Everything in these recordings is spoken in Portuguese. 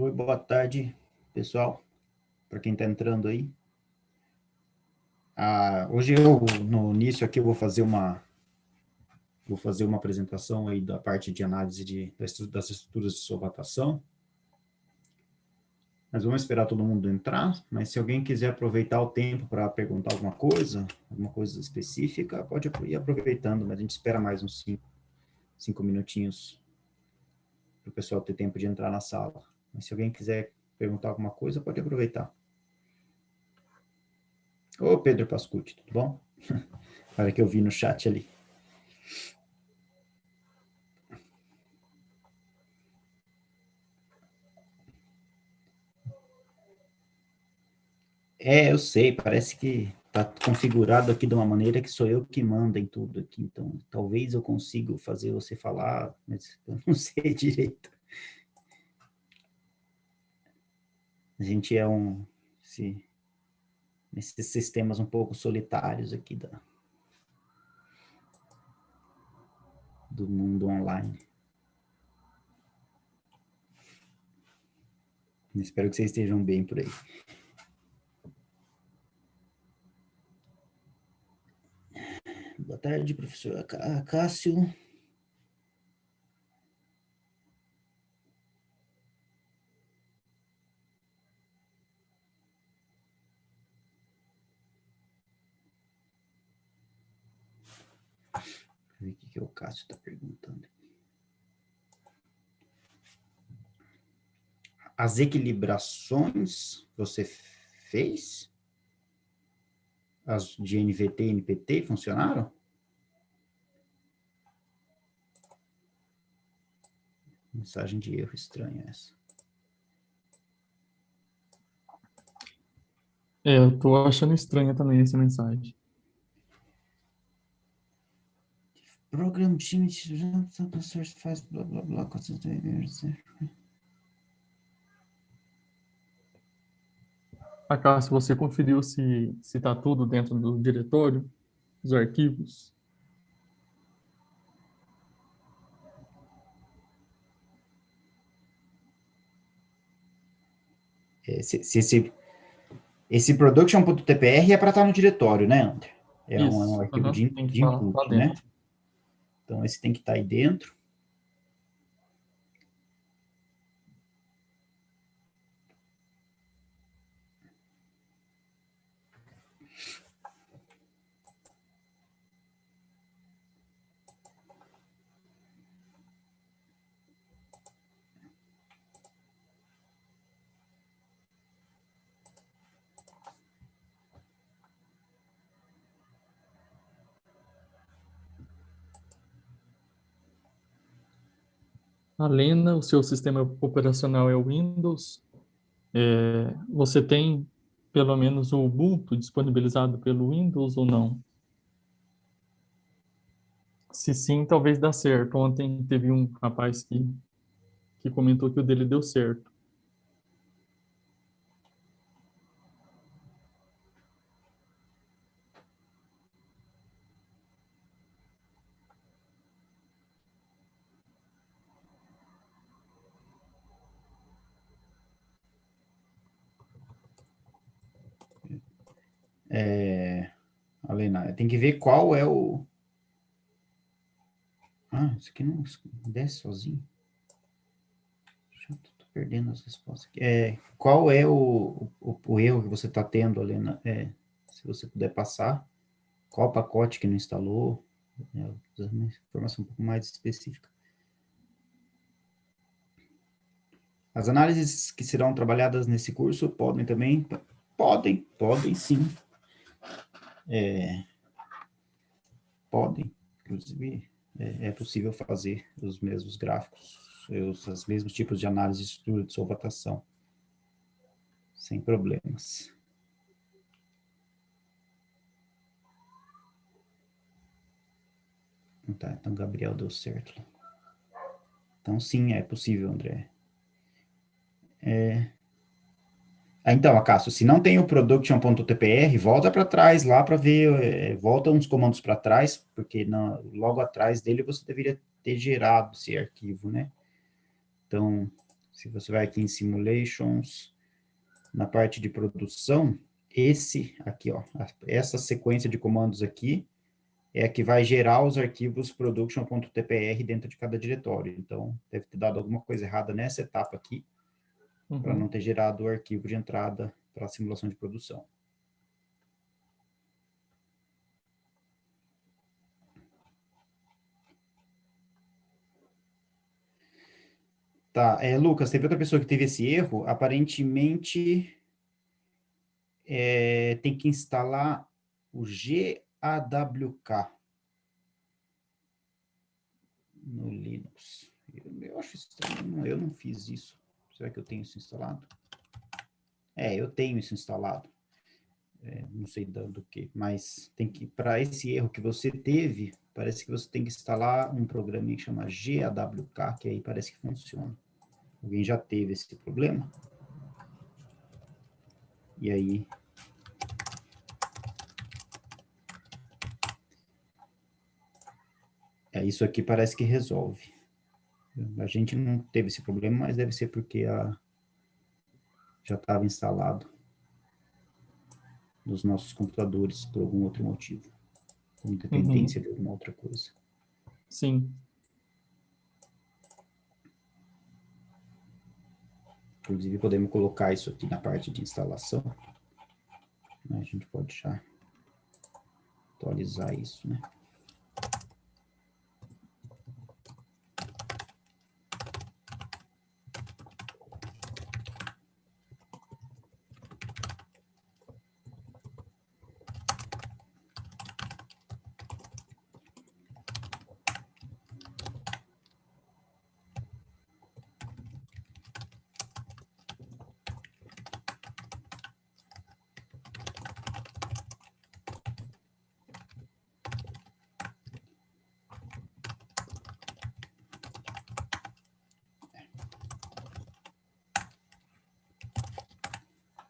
Oi, boa tarde, pessoal, para quem está entrando aí. Hoje no início aqui, eu vou fazer uma apresentação aí da parte de análise das estruturas de solvatação. Nós vamos esperar todo mundo entrar, mas se alguém quiser aproveitar o tempo para perguntar alguma coisa específica, pode ir aproveitando, mas a gente espera mais uns 5 minutinhos para o pessoal ter tempo de entrar na sala. Mas se alguém quiser perguntar alguma coisa, pode aproveitar. Ô, Pedro Pascucci, tudo bom? Olha que eu vi no chat ali. Eu sei, parece que está configurado aqui de uma maneira que sou eu que mando em tudo aqui, então talvez eu consiga fazer você falar, mas eu não sei direito. A gente é nesses sistemas um pouco solitários aqui do mundo online. Espero que vocês estejam bem por aí. Boa tarde, professor Cássio. Deixa eu ver o que o Cássio está perguntando. As equilibrações você fez? As de NVT e NPT funcionaram? Mensagem de erro estranha essa. Eu tô achando estranha também essa mensagem. Program time source faz blá blá blá. Acaso você conferiu se tá tudo dentro do diretório, dos arquivos? Esse production.tpr é para estar no diretório, né, André? É um Isso, arquivo tem que de estar lá input, né? dentro. Então, esse tem que estar aí dentro. A Lena, o seu sistema operacional é o Windows. Você tem pelo menos o Ubuntu disponibilizado pelo Windows ou não? Se sim, talvez dá certo. Ontem teve um rapaz que comentou que o dele deu certo. Alena, tem que ver qual é o... isso aqui não desce sozinho. Tô perdendo as respostas aqui. Qual é o erro que você está tendo, Alena? Se você puder passar. Qual pacote que não instalou? Uma informação um pouco mais específica. As análises que serão trabalhadas nesse curso podem também... Podem sim. Podem. Inclusive, é possível fazer os mesmos gráficos, os mesmos tipos de análise de estrutura de solvatação, sem problemas. Tá, então Gabriel deu certo. Então, sim, é possível, André. Então, Acácio, se não tem o production.tpr, volta para trás lá para ver, volta uns comandos para trás, porque logo atrás dele você deveria ter gerado esse arquivo, né? Então, Se você vai aqui em Simulations, na parte de produção, esse aqui, ó, essa sequência de comandos aqui é a que vai gerar os arquivos production.tpr dentro de cada diretório. Então, deve ter dado alguma coisa errada nessa etapa aqui, para não ter gerado o arquivo de entrada para a simulação de produção. Tá, Lucas, teve outra pessoa que teve esse erro, aparentemente tem que instalar o GAWK no Linux. Eu acho estranho, eu não fiz isso. Será que eu tenho isso instalado? Eu tenho isso instalado. Não sei do que, mas tem que, para esse erro que você teve, parece que você tem que instalar um programinha que chama GAWK, que aí parece que funciona. Alguém já teve esse problema? E aí... isso aqui parece que resolve. A gente não teve esse problema, mas deve ser porque já estava instalado nos nossos computadores por algum outro motivo. Com dependência de alguma outra coisa. Sim. Inclusive, podemos colocar isso aqui na parte de instalação. A gente pode já atualizar isso, né?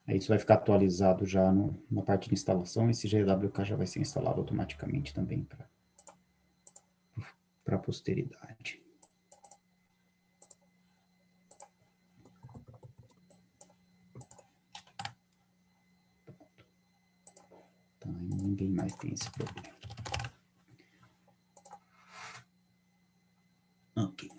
Aí isso vai ficar atualizado já na parte de instalação. Esse GWK já vai ser instalado automaticamente também para a posteridade. Tá, ninguém mais tem esse problema. Ok.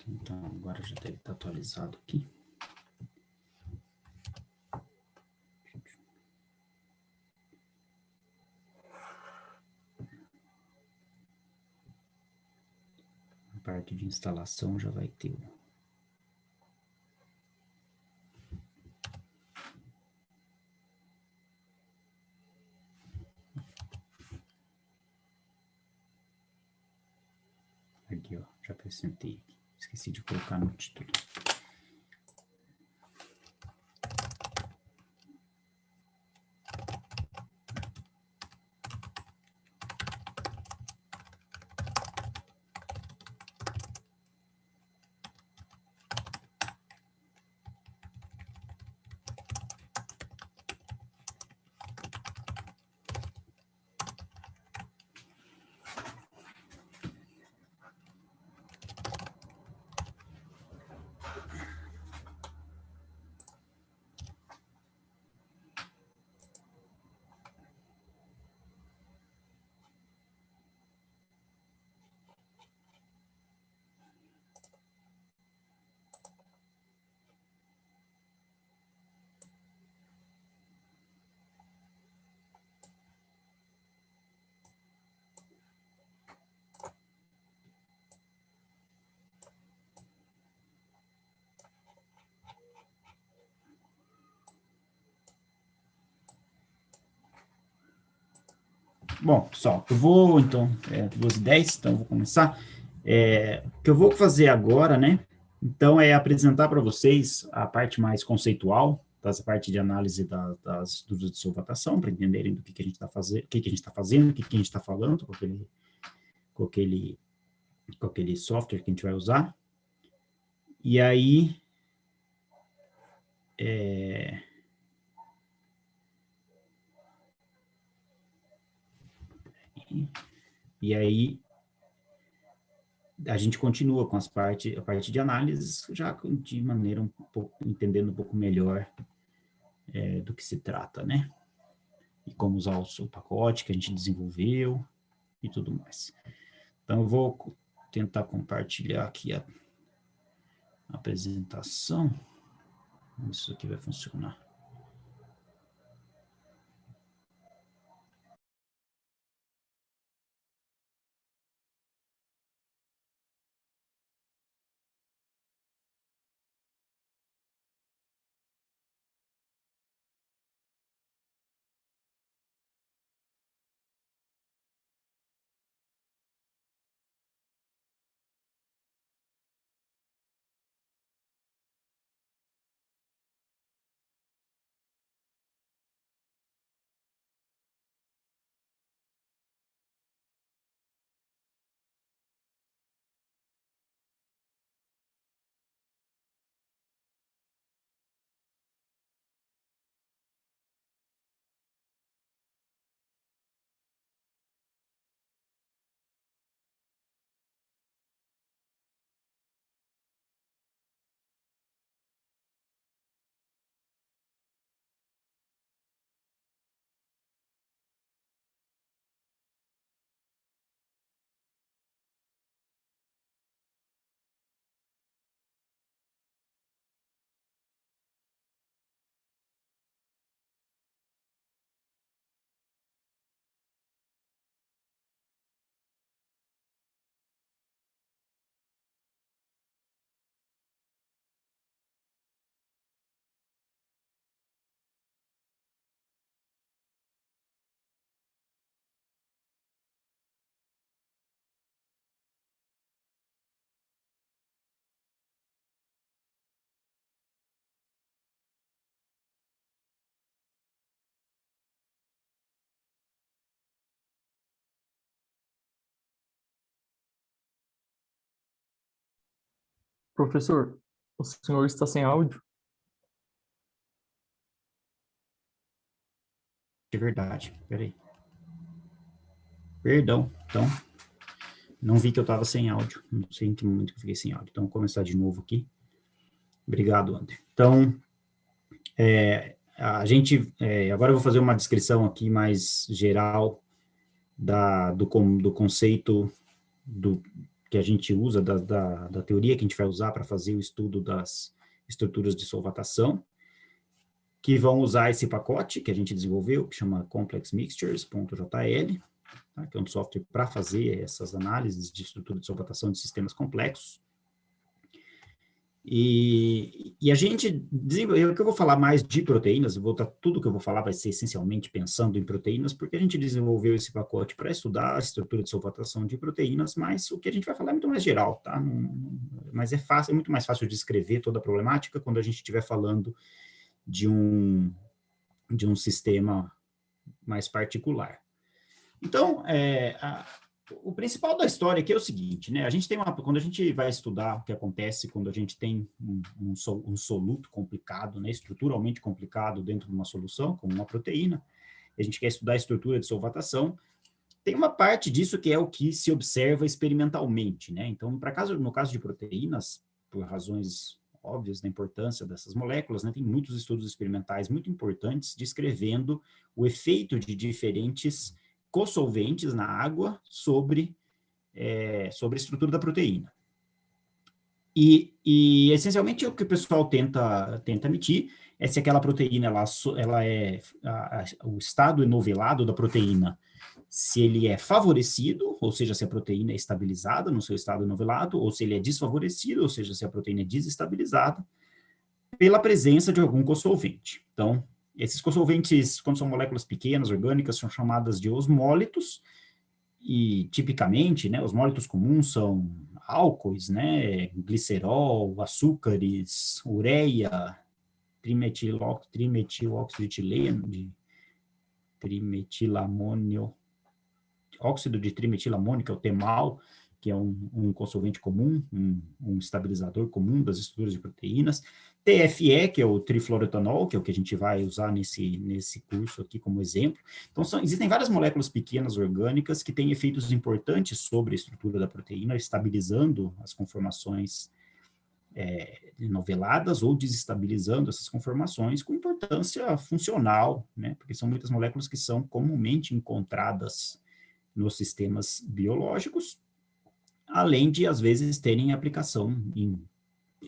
Então, agora já deve estar atualizado aqui. A parte de instalação já vai ter aqui, ó, já acrescentei aqui. Esqueci de colocar no título. Bom, pessoal, eu vou, então, 2h10, então eu vou começar. O que eu vou fazer agora, né, então, é apresentar para vocês a parte mais conceitual, essa parte de análise das estruturas de solvatação, para entenderem do que a gente está fazendo, o que a gente está fazendo, o que a gente está falando com aquele software que a gente vai usar. E aí, a gente continua com a parte de análise, já de maneira um pouco, entendendo um pouco melhor do que se trata, né? E como usar o pacote que a gente desenvolveu e tudo mais. Então, eu vou tentar compartilhar aqui a apresentação. Vamos ver se isso aqui vai funcionar. Professor, o senhor está sem áudio? De verdade, peraí. Perdão, então, não vi que eu estava sem áudio. Não sei em que momento que eu fiquei sem áudio. Então, vou começar de novo aqui. Obrigado, André. Então, agora eu vou fazer uma descrição aqui mais geral do conceito que a gente usa, da teoria que a gente vai usar para fazer o estudo das estruturas de solvatação, que vão usar esse pacote que a gente desenvolveu, que chama complexmixtures.jl, tá? Que é um software para fazer essas análises de estrutura de solvatação de sistemas complexos. E a gente desenvolveu, o que eu vou falar mais de proteínas, tudo que eu vou falar vai ser essencialmente pensando em proteínas, porque a gente desenvolveu esse pacote para estudar a estrutura de solvatação de proteínas, mas o que a gente vai falar é muito mais geral, tá? Mas é muito mais fácil de escrever toda a problemática quando a gente estiver falando de um sistema mais particular. Então, o principal da história aqui é o seguinte, né? Quando a gente vai estudar o que acontece quando a gente tem um soluto complicado, né? Estruturalmente complicado dentro de uma solução, como uma proteína, a gente quer estudar a estrutura de solvatação, tem uma parte disso que é o que se observa experimentalmente, né? Então, no caso de proteínas, por razões óbvias da importância dessas moléculas, né? Tem muitos estudos experimentais muito importantes descrevendo o efeito de diferentes co-solventes na água sobre a estrutura da proteína. E essencialmente, o que o pessoal tenta medir é se aquela proteína, o estado enovelado da proteína, se ele é favorecido, ou seja, se a proteína é estabilizada no seu estado enovelado, ou se ele é desfavorecido, ou seja, se a proteína é desestabilizada, pela presença de algum co-solvente. Então, Esses cosolventes, quando são moléculas pequenas, orgânicas, são chamadas de osmólitos, e tipicamente, né, osmólitos comuns são álcoois, né, glicerol, açúcares, ureia, trimetilóxido de etileno, trimetilamônio, óxido de trimetilamônio, que é o temal, que é um consolvente comum, um estabilizador comum das estruturas de proteínas. TFE, que é o trifluoroetanol, que é o que a gente vai usar nesse curso aqui como exemplo. Então, existem várias moléculas pequenas orgânicas que têm efeitos importantes sobre a estrutura da proteína, estabilizando as conformações noveladas ou desestabilizando essas conformações com importância funcional, né? Porque são muitas moléculas que são comumente encontradas nos sistemas biológicos, além de, às vezes, terem aplicação em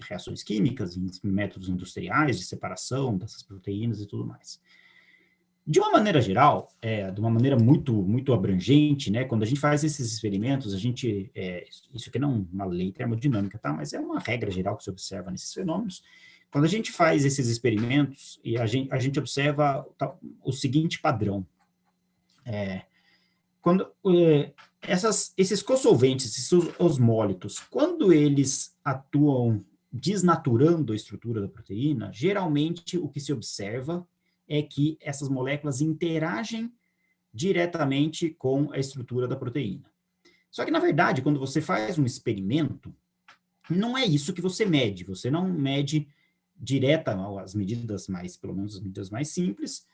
reações químicas, em métodos industriais de separação dessas proteínas e tudo mais. De uma maneira geral, de uma maneira muito abrangente, né, quando a gente faz esses experimentos, a gente, isso aqui não é uma lei termodinâmica, tá? Mas é uma regra geral que se observa nesses fenômenos. Quando a gente faz esses experimentos, e a gente observa o seguinte padrão. Quando esses cosolventes, esses osmólitos, quando eles atuam desnaturando a estrutura da proteína, geralmente o que se observa é que essas moléculas interagem diretamente com a estrutura da proteína. Só que, na verdade, quando você faz um experimento, não é isso que você mede. Você não mede as medidas mais, pelo menos as medidas mais simples,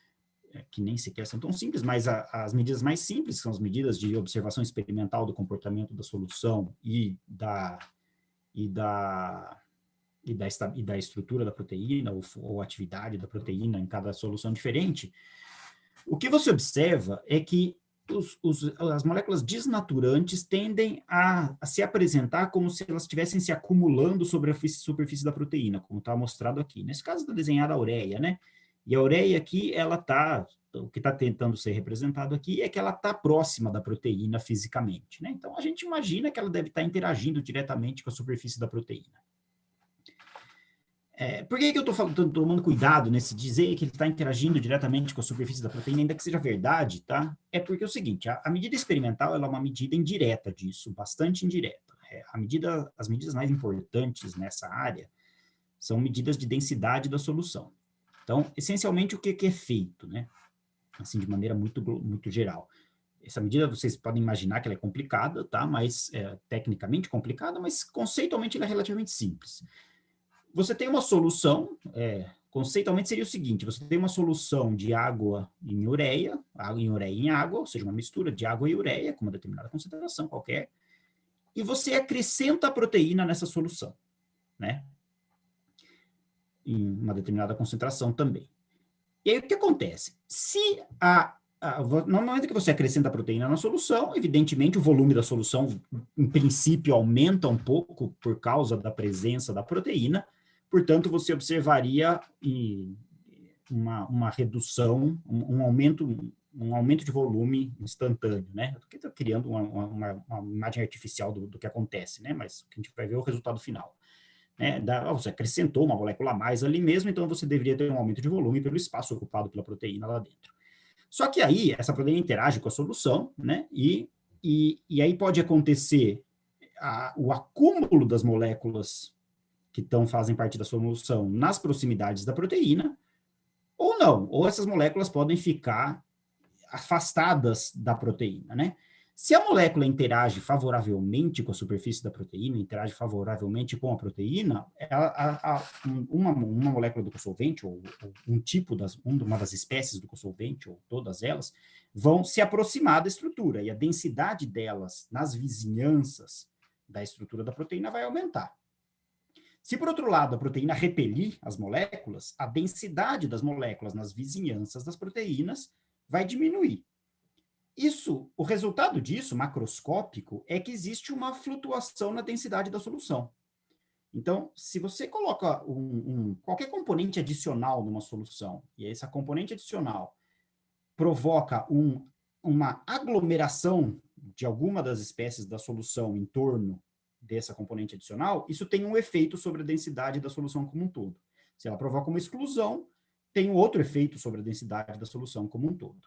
que nem sequer são tão simples, mas as medidas mais simples, que são as medidas de observação experimental do comportamento da solução e da estrutura da proteína, ou atividade da proteína em cada solução diferente, o que você observa é que as moléculas desnaturantes tendem a se apresentar como se elas estivessem se acumulando sobre a superfície da proteína, como está mostrado aqui. Nesse caso está desenhada a ureia, né? E a ureia aqui, o que está tentando ser representado aqui é que ela está próxima da proteína fisicamente, né? Então, a gente imagina que ela deve estar interagindo diretamente com a superfície da proteína. Por que eu estou tomando cuidado nesse dizer que ele está interagindo diretamente com a superfície da proteína, ainda que seja verdade, tá? É porque é o seguinte, a medida experimental ela é uma medida indireta disso, bastante indireta. As medidas mais importantes nessa área são medidas de densidade da solução. Então, essencialmente, o que é feito, né? Assim, de maneira muito geral. Essa medida, vocês podem imaginar que ela é complicada, tá? Mas, tecnicamente complicada, mas conceitualmente ela é relativamente simples. Você tem uma solução, conceitualmente seria o seguinte, você tem uma solução de água em ureia em água, ou seja, uma mistura de água e ureia, com uma determinada concentração qualquer, e você acrescenta a proteína nessa solução, né? Em uma determinada concentração também. E aí, o que acontece? No momento que você acrescenta a proteína na solução, evidentemente o volume da solução, em princípio, aumenta um pouco por causa da presença da proteína, portanto, você observaria uma redução, um aumento de volume instantâneo, né? Eu estou criando uma imagem artificial do que acontece, né? Mas a gente vai ver o resultado final. Você acrescentou uma molécula a mais ali mesmo, então você deveria ter um aumento de volume pelo espaço ocupado pela proteína lá dentro. Só que aí, essa proteína interage com a solução, né? E aí pode acontecer o acúmulo das moléculas que fazem parte da solução nas proximidades da proteína, ou não, ou essas moléculas podem ficar afastadas da proteína, né? Se a molécula interage favoravelmente com a superfície da proteína, interage favoravelmente com a proteína, uma molécula do cosolvente, ou uma das espécies do cosolvente, ou todas elas, vão se aproximar da estrutura, e a densidade delas nas vizinhanças da estrutura da proteína vai aumentar. Se, por outro lado, a proteína repelir as moléculas, a densidade das moléculas nas vizinhanças das proteínas vai diminuir. O resultado disso, macroscópico, é que existe uma flutuação na densidade da solução. Então, se você coloca qualquer componente adicional numa solução, e essa componente adicional provoca uma aglomeração de alguma das espécies da solução em torno dessa componente adicional, isso tem um efeito sobre a densidade da solução como um todo. Se ela provoca uma exclusão, tem um outro efeito sobre a densidade da solução como um todo.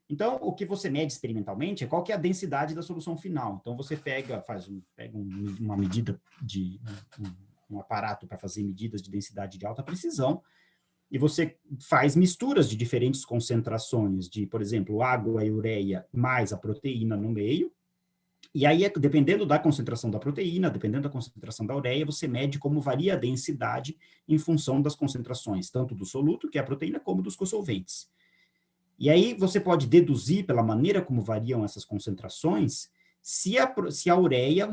Então, o que você mede experimentalmente é qual que é a densidade da solução final. Então, você pega uma medida um aparato para fazer medidas de densidade de alta precisão, e você faz misturas de diferentes concentrações de, por exemplo, água e ureia mais a proteína no meio, e aí, dependendo da concentração da proteína, dependendo da concentração da ureia, você mede como varia a densidade em função das concentrações, tanto do soluto, que é a proteína, como dos cosolventes. E aí você pode deduzir, pela maneira como variam essas concentrações, se a ureia,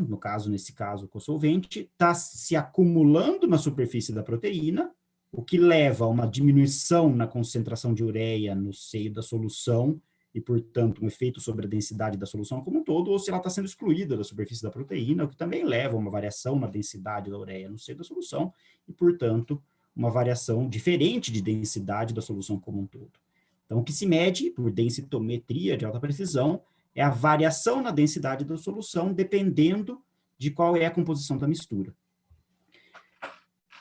nesse caso o cosolvente, está se acumulando na superfície da proteína, o que leva a uma diminuição na concentração de ureia no seio da solução, e, portanto, um efeito sobre a densidade da solução como um todo, ou se ela está sendo excluída da superfície da proteína, o que também leva a uma variação na densidade da ureia no seio da solução, e, portanto, uma variação diferente de densidade da solução como um todo. Então, o que se mede por densitometria de alta precisão é a variação na densidade da solução, dependendo de qual é a composição da mistura.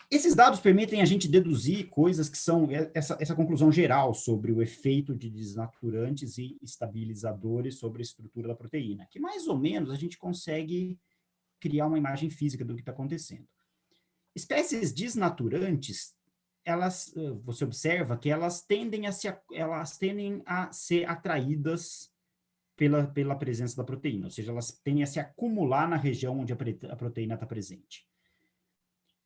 Esses dados permitem a gente deduzir coisas que são essa conclusão geral sobre o efeito de desnaturantes e estabilizadores sobre a estrutura da proteína, que mais ou menos a gente consegue criar uma imagem física do que está acontecendo. Espécies desnaturantes, você observa que elas tendem a ser atraídas pela presença da proteína, ou seja, elas tendem a se acumular na região onde a proteína está presente.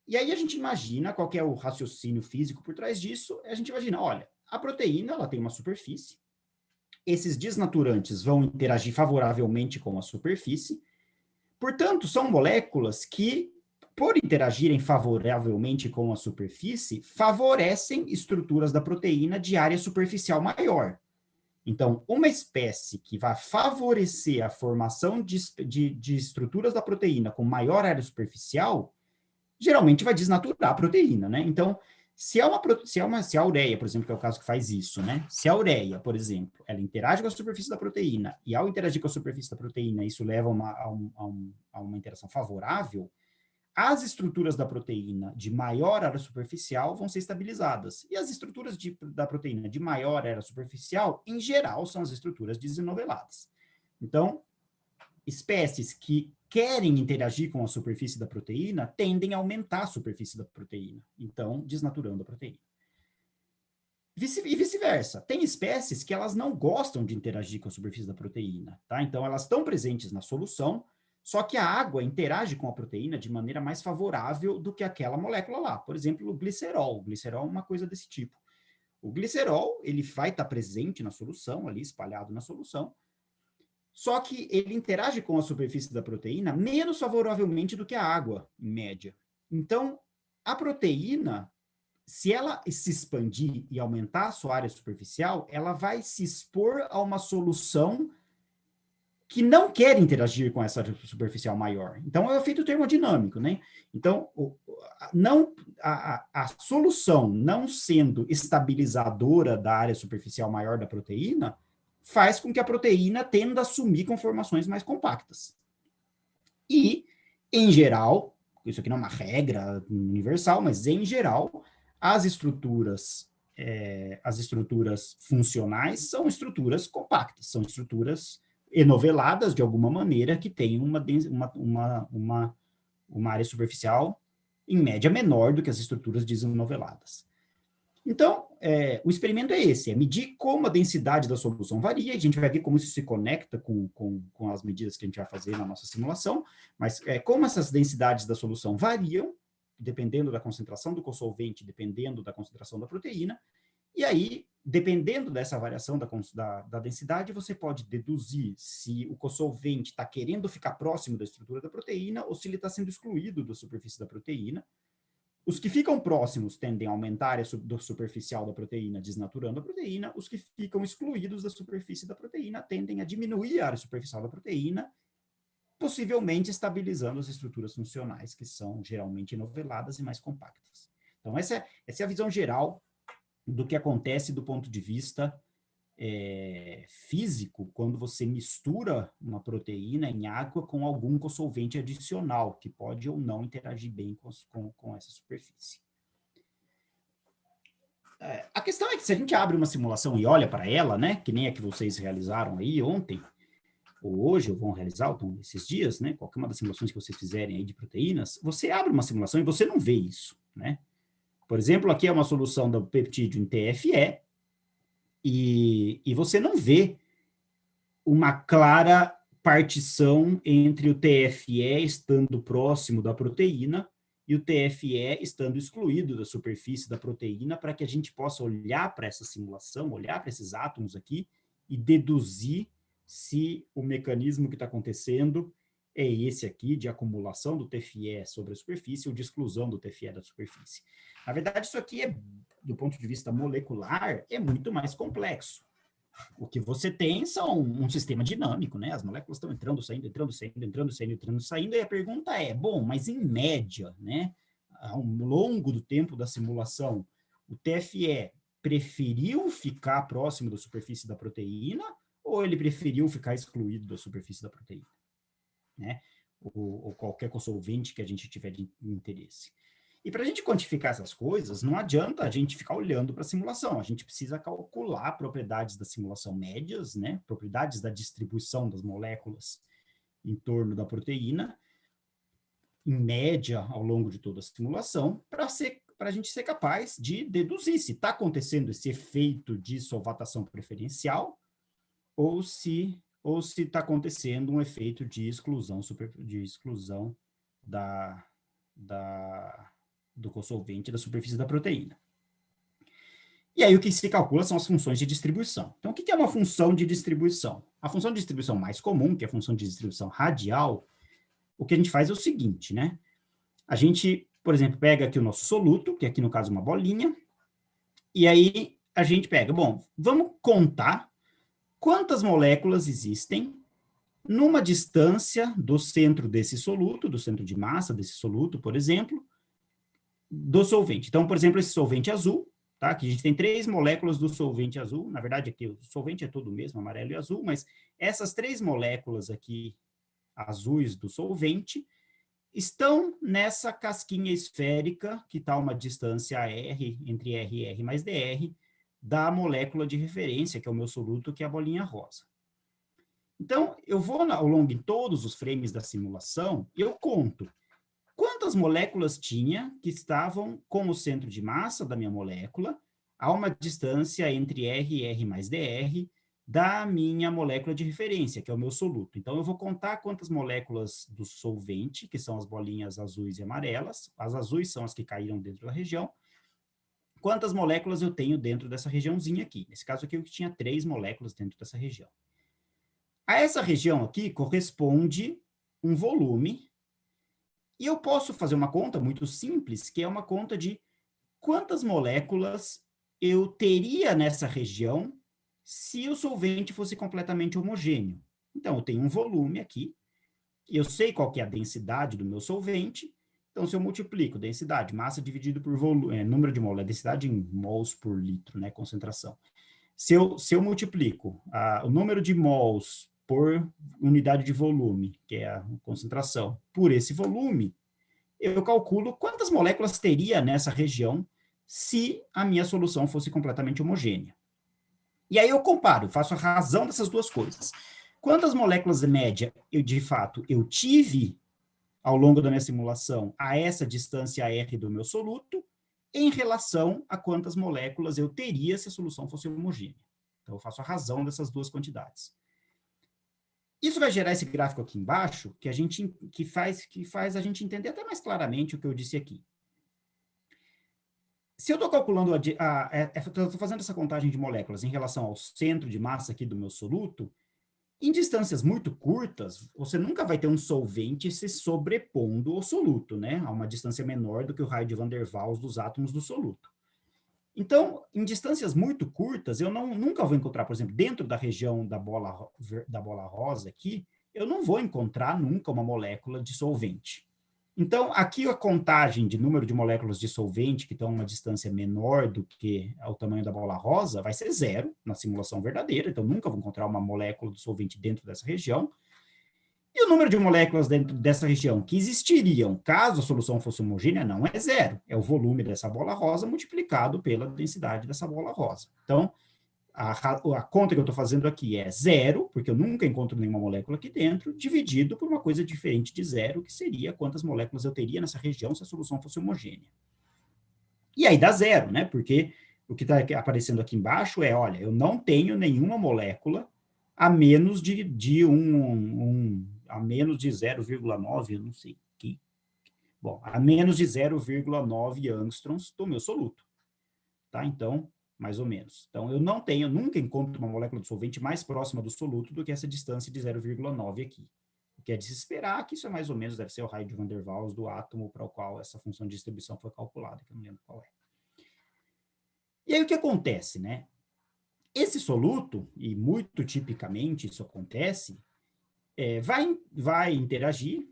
E aí a gente imagina qual que é o raciocínio físico por trás disso, a gente imagina, olha, a proteína ela tem uma superfície, esses desnaturantes vão interagir favoravelmente com a superfície, portanto, são moléculas que, por interagirem favoravelmente com a superfície, favorecem estruturas da proteína de área superficial maior. Então, uma espécie que vai favorecer a formação de estruturas da proteína com maior área superficial, geralmente vai desnaturar a proteína, né? Então, se a ureia, por exemplo, que é o caso que faz isso, né? Se a ureia, por exemplo, ela interage com a superfície da proteína, e ao interagir com a superfície da proteína, isso leva a uma interação favorável, as estruturas da proteína de maior área superficial vão ser estabilizadas. E as estruturas da proteína de maior área superficial, em geral, são as estruturas desenoveladas. Então, espécies que querem interagir com a superfície da proteína tendem a aumentar a superfície da proteína, então desnaturando a proteína. E vice-versa. Tem espécies que elas não gostam de interagir com a superfície da proteína, tá? Então elas estão presentes na solução, só que a água interage com a proteína de maneira mais favorável do que aquela molécula lá. Por exemplo, o glicerol. O glicerol é uma coisa desse tipo. O glicerol, ele vai estar presente na solução, ali espalhado na solução, só que ele interage com a superfície da proteína menos favoravelmente do que a água, em média. Então, a proteína, se ela se expandir e aumentar a sua área superficial, ela vai se expor a uma solução que não quer interagir com essa superficial maior. Então, é o efeito termodinâmico, né? Então, a solução não sendo estabilizadora da área superficial maior da proteína, faz com que a proteína tenda a sumir conformações mais compactas. E, em geral, isso aqui não é uma regra universal, mas em geral, as estruturas funcionais são estruturas compactas, são estruturas enoveladas de alguma maneira que têm uma área superficial em média menor do que as estruturas desenoveladas. Então, o experimento é esse, é medir como a densidade da solução varia, e a gente vai ver como isso se conecta com as medidas que a gente vai fazer na nossa simulação, mas como essas densidades da solução variam, dependendo da concentração do cosolvente, dependendo da concentração da proteína, e aí, dependendo dessa variação da densidade, você pode deduzir se o cosolvente está querendo ficar próximo da estrutura da proteína ou se ele está sendo excluído da superfície da proteína. Os que ficam próximos tendem a aumentar a área superficial da proteína, desnaturando a proteína. Os que ficam excluídos da superfície da proteína tendem a diminuir a área superficial da proteína, possivelmente estabilizando as estruturas funcionais, que são geralmente enoveladas e mais compactas. Então, essa é a visão geral do que acontece do ponto de vista físico quando você mistura uma proteína em água com algum cosolvente adicional, que pode ou não interagir bem com essa superfície. A questão é que se a gente abre uma simulação e olha para ela, né, que nem a que vocês realizaram aí ontem, ou hoje, ou vão realizar, então, esses dias, né, qualquer uma das simulações que vocês fizerem aí de proteínas, você abre uma simulação e você não vê isso, né? Por exemplo, aqui é uma solução do peptídeo em TFE, e você não vê uma clara partição entre o TFE estando próximo da proteína e o TFE estando excluído da superfície da proteína, para que a gente possa olhar para essa simulação, olhar para esses átomos aqui e deduzir se o mecanismo que está acontecendo é esse aqui, de acumulação do TFE sobre a superfície ou de exclusão do TFE da superfície. Na verdade, isso aqui, do ponto de vista molecular, é muito mais complexo. O que você tem são um sistema dinâmico, né? As moléculas estão entrando, saindo, entrando, saindo, entrando, saindo, entrando, saindo, e a pergunta é, bom, mas em média, né, ao longo do tempo da simulação, o TFE preferiu ficar próximo da superfície da proteína ou ele preferiu ficar excluído da superfície da proteína, né? Ou qualquer solvente que a gente tiver de interesse. E para a gente quantificar essas coisas, não adianta a gente ficar olhando para a simulação, a gente precisa calcular propriedades da simulação médias, né, propriedades da distribuição das moléculas em torno da proteína, em média, ao longo de toda a simulação, para a gente ser capaz de deduzir se está acontecendo esse efeito de solvatação preferencial ou se está acontecendo um efeito de exclusão do cosolvente da superfície da proteína. E aí o que se calcula são as funções de distribuição. Então, o que é uma função de distribuição? A função de distribuição mais comum, que é a função de distribuição radial, o que a gente faz é o seguinte, né? A gente, por exemplo, pega aqui o nosso soluto, que aqui no caso é uma bolinha, e aí a gente pega, bom, vamos contar quantas moléculas existem numa distância do centro desse soluto, do centro de massa desse soluto, por exemplo, do solvente. Então, por exemplo, esse solvente azul, tá? Que a gente tem 3 moléculas do solvente azul. Na verdade, aqui o solvente é todo o mesmo, amarelo e azul, mas essas 3 moléculas aqui, azuis do solvente, estão nessa casquinha esférica, que está a uma distância R, entre R e R mais DR, da molécula de referência, que é o meu soluto, que é a bolinha rosa. Então, eu vou ao longo de todos os frames da simulação, eu conto quantas moléculas tinha que estavam com o centro de massa da minha molécula a uma distância entre R e R mais DR da minha molécula de referência, que é o meu soluto. Então, eu vou contar quantas moléculas do solvente, que são as bolinhas azuis e amarelas, as azuis são as que caíram dentro da região, quantas moléculas eu tenho dentro dessa regiãozinha aqui. Nesse caso aqui, eu tinha 3 moléculas dentro dessa região. A essa região aqui corresponde um volume. E eu posso fazer uma conta muito simples, que é uma conta de quantas moléculas eu teria nessa região se o solvente fosse completamente homogêneo. Então, eu tenho um volume aqui, e eu sei qual que é a densidade do meu solvente. Então, se eu multiplico densidade, massa dividido por volume, número de moléculas, densidade em mols por litro, né, concentração. Se eu multiplico o número de mols por unidade de volume, que é a concentração, por esse volume, eu calculo quantas moléculas teria nessa região se a minha solução fosse completamente homogênea. E aí eu comparo, faço a razão dessas duas coisas. Quantas moléculas de média, de fato, eu tive ao longo da minha simulação a essa distância R do meu soluto, em relação a quantas moléculas eu teria se a solução fosse homogênea. Então, eu faço a razão dessas duas quantidades. Isso vai gerar esse gráfico aqui embaixo, que faz a gente entender até mais claramente o que eu disse aqui. Se eu estou calculando, estou fazendo essa contagem de moléculas em relação ao centro de massa aqui do meu soluto, em distâncias muito curtas, você nunca vai ter um solvente se sobrepondo ao soluto, né? A uma distância menor do que o raio de Van der Waals dos átomos do soluto. Então, em distâncias muito curtas, eu nunca vou encontrar, por exemplo, dentro da região da bola rosa aqui, eu não vou encontrar nunca uma molécula de solvente. Então, aqui a contagem de número de moléculas de solvente que estão a uma distância menor do que o tamanho da bola rosa vai ser 0 na simulação verdadeira, então nunca vou encontrar uma molécula de solvente dentro dessa região. E o número de moléculas dentro dessa região que existiriam caso a solução fosse homogênea não é zero, é o volume dessa bola rosa multiplicado pela densidade dessa bola rosa. Então, a conta que eu estou fazendo aqui é zero, porque eu nunca encontro nenhuma molécula aqui dentro, dividido por uma coisa diferente de zero, que seria quantas moléculas eu teria nessa região se a solução fosse homogênea. E aí dá zero, né? Porque o que está aparecendo aqui embaixo é, olha, eu não tenho nenhuma molécula a menos de a menos de 0,9, eu não sei que. Bom, a menos de 0,9 angstroms do meu soluto. Tá? Então, mais ou menos. Então, eu nunca encontro uma molécula de solvente mais próxima do soluto do que essa distância de 0,9 aqui. O que é de se esperar que isso é mais ou menos, deve ser o raio de Van der Waals do átomo para o qual essa função de distribuição foi calculada, que eu não lembro qual é. E aí o que acontece, né? Esse soluto, e muito tipicamente isso acontece, vai interagir,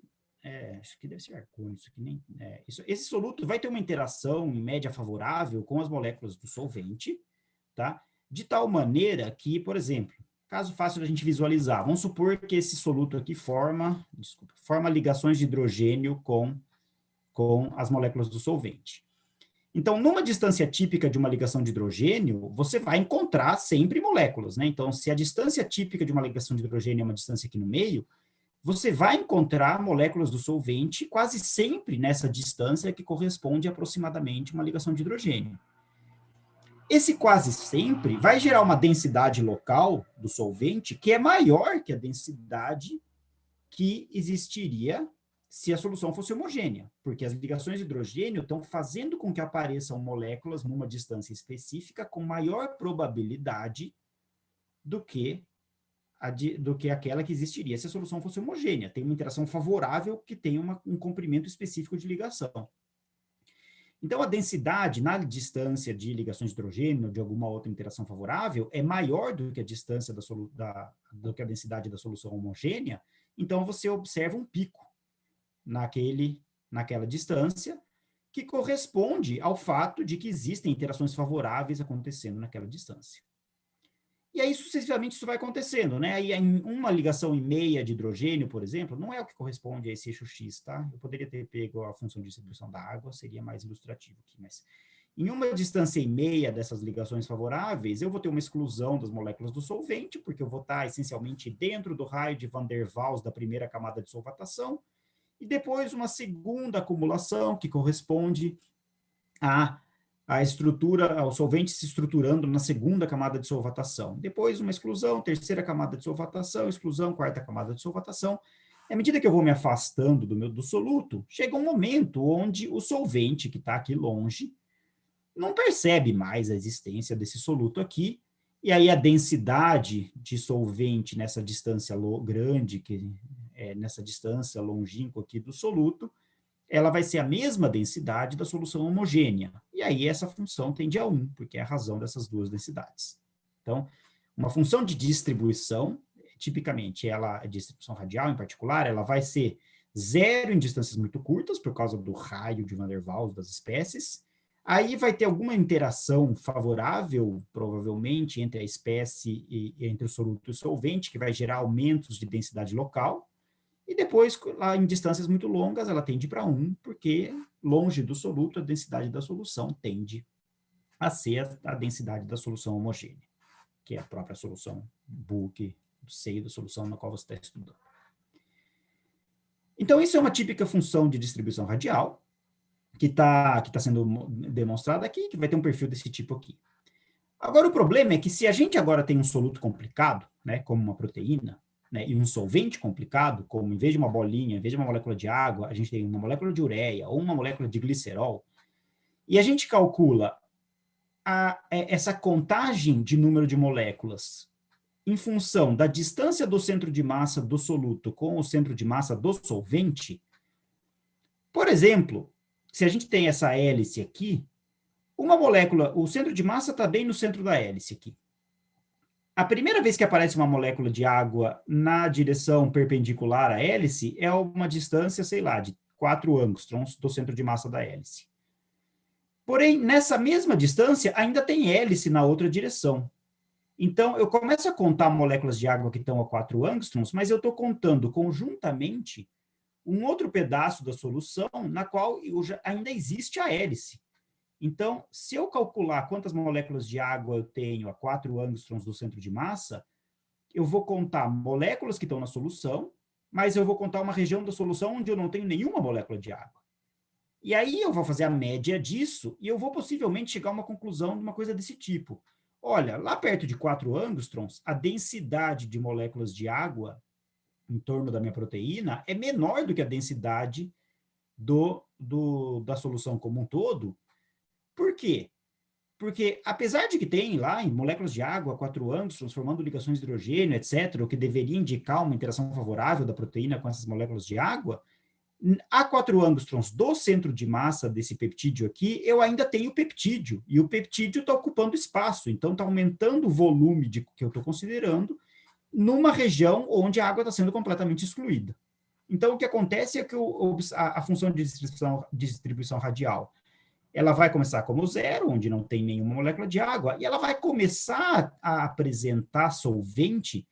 acho que deve ser arcônio, isso aqui nem... esse soluto vai ter uma interação em média favorável com as moléculas do solvente, tá? De tal maneira que, por exemplo, caso fácil da gente visualizar, vamos supor que esse soluto aqui forma ligações de hidrogênio com as moléculas do solvente. Então, numa distância típica de uma ligação de hidrogênio, você vai encontrar sempre moléculas, né? Então, se a distância típica de uma ligação de hidrogênio é uma distância aqui no meio, você vai encontrar moléculas do solvente quase sempre nessa distância que corresponde aproximadamente a uma ligação de hidrogênio. Esse quase sempre vai gerar uma densidade local do solvente que é maior que a densidade que existiria se a solução fosse homogênea, porque as ligações de hidrogênio estão fazendo com que apareçam moléculas numa distância específica com maior probabilidade do que aquela que existiria se a solução fosse homogênea. Tem uma interação favorável que tem um comprimento específico de ligação. Então, a densidade na distância de ligações de hidrogênio, de alguma outra interação favorável, é maior do que a distância do que a densidade da solução homogênea. Então, você observa um pico naquela distância, que corresponde ao fato de que existem interações favoráveis acontecendo naquela distância. E aí, sucessivamente, isso vai acontecendo, né? Aí, em uma ligação e meia de hidrogênio, por exemplo, não é o que corresponde a esse eixo X, tá? Eu poderia ter pego a função de distribuição da água, seria mais ilustrativo aqui, mas em uma distância e meia dessas ligações favoráveis, eu vou ter uma exclusão das moléculas do solvente, porque eu vou estar, essencialmente, dentro do raio de Van der Waals da primeira camada de solvatação, e depois uma segunda acumulação, que corresponde a estrutura, ao solvente se estruturando na segunda camada de solvatação. Depois uma exclusão, terceira camada de solvatação, exclusão, quarta camada de solvatação. À medida que eu vou me afastando do soluto, chega um momento onde o solvente, que está aqui longe, não percebe mais a existência desse soluto aqui, e aí a densidade de solvente nessa distância grande, nessa distância longínqua aqui do soluto, ela vai ser a mesma densidade da solução homogênea. E aí essa função tende a 1, porque é a razão dessas duas densidades. Então, uma função de distribuição, tipicamente a distribuição radial em particular, ela vai ser zero em distâncias muito curtas, por causa do raio de Van der Waals das espécies. Aí vai ter alguma interação favorável, provavelmente, entre a espécie e entre o soluto e o solvente, que vai gerar aumentos de densidade local. E depois, lá em distâncias muito longas, ela tende para 1, porque longe do soluto, a densidade da solução tende a ser a densidade da solução homogênea, que é a própria solução bulk, do seio da solução na qual você está estudando. Então, isso é uma típica função de distribuição radial, que tá sendo demonstrada aqui, que vai ter um perfil desse tipo aqui. Agora, o problema é que se a gente agora tem um soluto complicado, né, como uma proteína, né, e um solvente complicado, como em vez de uma bolinha, em vez de uma molécula de água, a gente tem uma molécula de ureia ou uma molécula de glicerol, e a gente calcula essa contagem de número de moléculas em função da distância do centro de massa do soluto com o centro de massa do solvente. Por exemplo, se a gente tem essa hélice aqui, uma molécula, o centro de massa está bem no centro da hélice aqui. A primeira vez que aparece uma molécula de água na direção perpendicular à hélice é uma distância, sei lá, de 4 angstroms do centro de massa da hélice. Porém, nessa mesma distância, ainda tem hélice na outra direção. Então, eu começo a contar moléculas de água que estão a 4 angstroms, mas eu estou contando conjuntamente um outro pedaço da solução na qual ainda existe a hélice. Então, se eu calcular quantas moléculas de água eu tenho a 4 angstroms do centro de massa, eu vou contar moléculas que estão na solução, mas eu vou contar uma região da solução onde eu não tenho nenhuma molécula de água. E aí eu vou fazer a média disso e eu vou possivelmente chegar a uma conclusão de uma coisa desse tipo. Olha, lá perto de 4 angstroms, a densidade de moléculas de água em torno da minha proteína é menor do que a densidade da solução como um todo. Por quê? Porque, apesar de que tem lá em moléculas de água 4 angstroms formando ligações de hidrogênio, etc., o que deveria indicar uma interação favorável da proteína com essas moléculas de água, a 4 angstroms do centro de massa desse peptídeo aqui, eu ainda tenho peptídeo, e o peptídeo está ocupando espaço, então está aumentando o volume que eu estou considerando numa região onde a água está sendo completamente excluída. Então, o que acontece é que a função de distribuição radial, ela vai começar como zero, onde não tem nenhuma molécula de água, e ela vai começar a apresentar solvente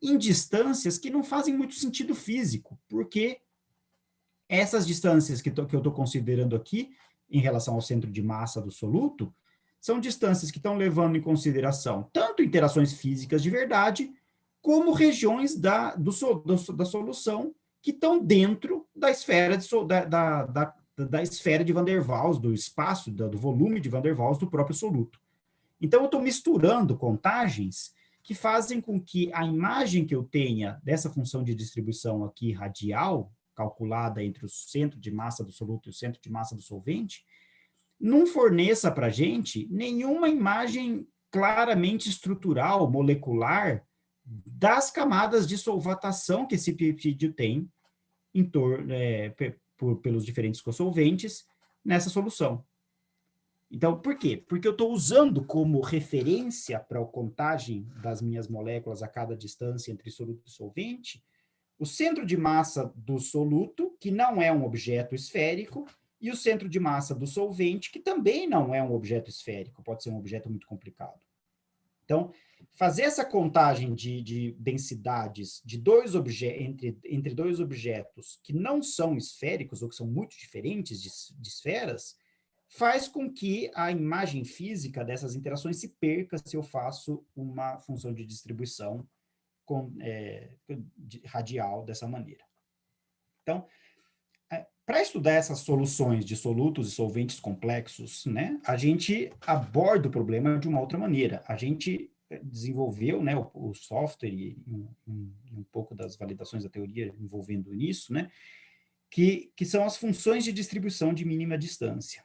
em distâncias que não fazem muito sentido físico, porque essas distâncias que eu estou considerando aqui, em relação ao centro de massa do soluto, são distâncias que estão levando em consideração tanto interações físicas de verdade, como regiões da solução que estão dentro da esfera da esfera de Van der Waals, do espaço, do volume de Van der Waals do próprio soluto. Então, eu estou misturando contagens que fazem com que a imagem que eu tenha dessa função de distribuição aqui radial, calculada entre o centro de massa do soluto e o centro de massa do solvente, não forneça para a gente nenhuma imagem claramente estrutural, molecular, das camadas de solvatação que esse peptídeo tem pelos diferentes cosolventes nessa solução. Então, por quê? Porque eu estou usando como referência para a contagem das minhas moléculas a cada distância entre soluto e solvente, o centro de massa do soluto, que não é um objeto esférico, e o centro de massa do solvente, que também não é um objeto esférico, pode ser um objeto muito complicado. Então, fazer essa contagem de densidades de entre dois objetos que não são esféricos, ou que são muito diferentes de esferas, faz com que a imagem física dessas interações se perca se eu faço uma função de distribuição radial dessa maneira. Então, para estudar essas soluções de solutos e solventes complexos, né, a gente aborda o problema de uma outra maneira. A gente desenvolveu, né, o software e um pouco das validações da teoria envolvendo nisso, né, que são as funções de distribuição de mínima distância.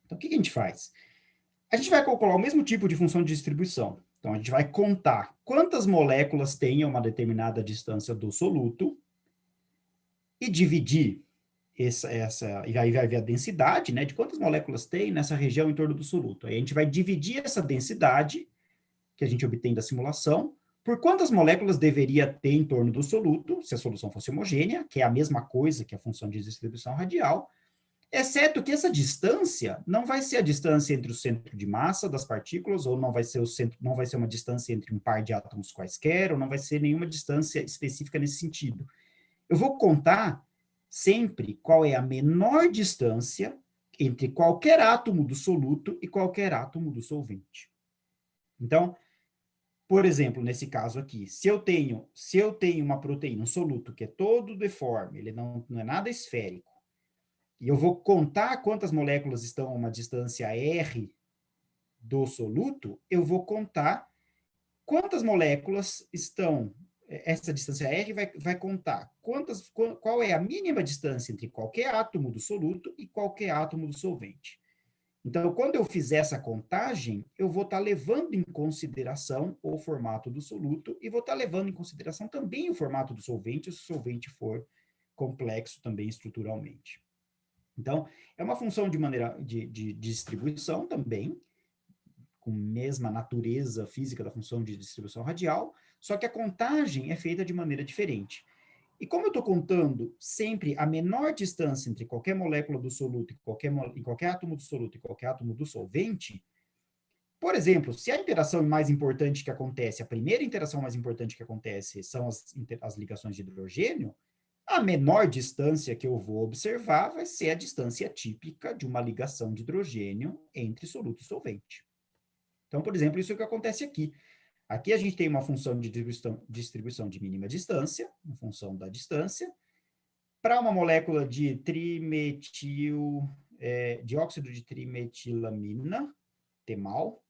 Então, o que a gente faz? A gente vai calcular o mesmo tipo de função de distribuição. Então, a gente vai contar quantas moléculas tem a uma determinada distância do soluto e dividir e aí vai ver a densidade, né, de quantas moléculas tem nessa região em torno do soluto. Aí a gente vai dividir essa densidade, que a gente obtém da simulação, por quantas moléculas deveria ter em torno do soluto, se a solução fosse homogênea, que é a mesma coisa que a função de distribuição radial, exceto que essa distância não vai ser a distância entre o centro de massa das partículas, ou não vai ser uma distância entre um par de átomos quaisquer, ou não vai ser nenhuma distância específica nesse sentido. Eu vou contar sempre qual é a menor distância entre qualquer átomo do soluto e qualquer átomo do solvente. Então, por exemplo, nesse caso aqui, se eu tenho uma proteína, um soluto que é todo deforme, ele não é nada esférico, e eu vou contar quantas moléculas estão a uma distância R do soluto, eu vou contar quantas moléculas estão. Essa distância R vai contar qual é a mínima distância entre qualquer átomo do soluto e qualquer átomo do solvente. Então, quando eu fizer essa contagem, eu vou estar levando em consideração o formato do soluto e vou estar levando em consideração também o formato do solvente, se o solvente for complexo também estruturalmente. Então, é uma função de distribuição também, com a mesma natureza física da função de distribuição radial, só que a contagem é feita de maneira diferente. E como eu estou contando sempre a menor distância entre qualquer molécula do soluto e qualquer átomo do soluto e qualquer átomo do solvente, Por exemplo, se a interação mais importante que acontece, a primeira interação mais importante que acontece são as ligações de hidrogênio, a menor distância que eu vou observar vai ser a distância típica de uma ligação de hidrogênio entre soluto e solvente. Então, por exemplo, isso é o que acontece aqui. Aqui a gente tem uma função de distribuição de mínima distância, em função da distância, para uma molécula de dióxido de trimetilamina, temal,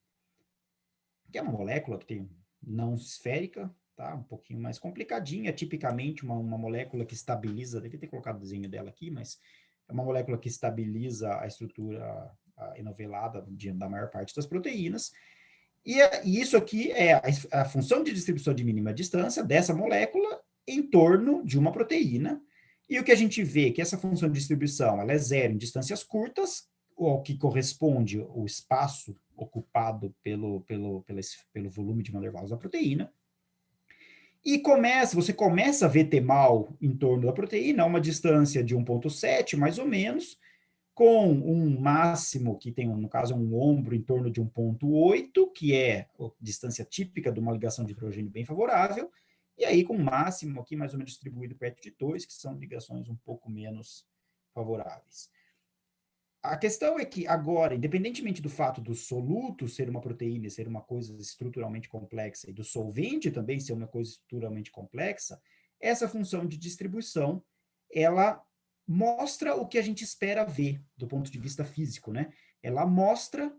que é uma molécula que tem não esférica, tá? Um pouquinho mais complicadinha, tipicamente uma molécula que estabiliza, devia ter colocado o desenho dela aqui, mas é uma molécula que estabiliza a estrutura enovelada da maior parte das proteínas, e isso aqui é a função de distribuição de mínima distância dessa molécula em torno de uma proteína, e o que a gente vê é que essa função de distribuição ela é zero em distâncias curtas, o que corresponde ao espaço ocupado pelo volume de Van der Waals da proteína, e você começa a ver temal em torno da proteína, a uma distância de 1,7, mais ou menos, com um máximo, que tem, no caso, um ombro em torno de 1,8, que é a distância típica de uma ligação de hidrogênio bem favorável, e aí com um máximo aqui mais ou menos distribuído perto de 2, que são ligações um pouco menos favoráveis. A questão é que agora, independentemente do fato do soluto ser uma proteína, ser uma coisa estruturalmente complexa, e do solvente também ser uma coisa estruturalmente complexa, essa função de distribuição, ela mostra o que a gente espera ver do ponto de vista físico, né? Ela mostra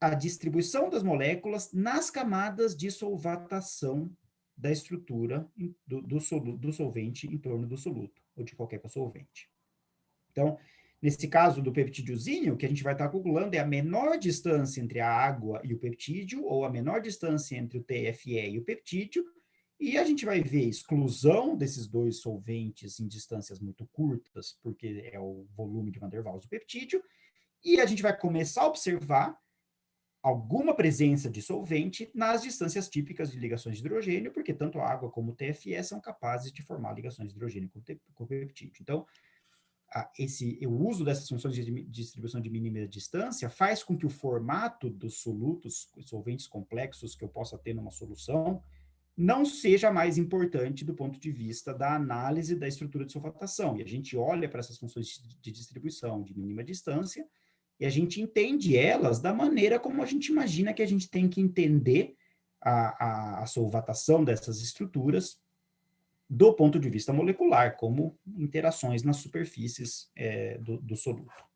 a distribuição das moléculas nas camadas de solvatação da estrutura do solvente em torno do soluto, ou de qualquer solvente. Então, nesse caso do peptídiozinho, o que a gente vai estar calculando é a menor distância entre a água e o peptídeo, ou a menor distância entre o TFE e o peptídeo, e a gente vai ver exclusão desses dois solventes em distâncias muito curtas, porque é o volume de Van der Waals do peptídeo, e a gente vai começar a observar alguma presença de solvente nas distâncias típicas de ligações de hidrogênio, porque tanto a água como o TFE são capazes de formar ligações de hidrogênio com o peptídeo. Então, o uso dessas funções de distribuição de mínima distância faz com que o formato dos solutos, solventes complexos que eu possa ter numa solução, não seja mais importante do ponto de vista da análise da estrutura de solvatação. E a gente olha para essas funções de distribuição de mínima distância e a gente entende elas da maneira como a gente imagina que a gente tem que entender a solvatação dessas estruturas do ponto de vista molecular, como interações nas superfícies do soluto.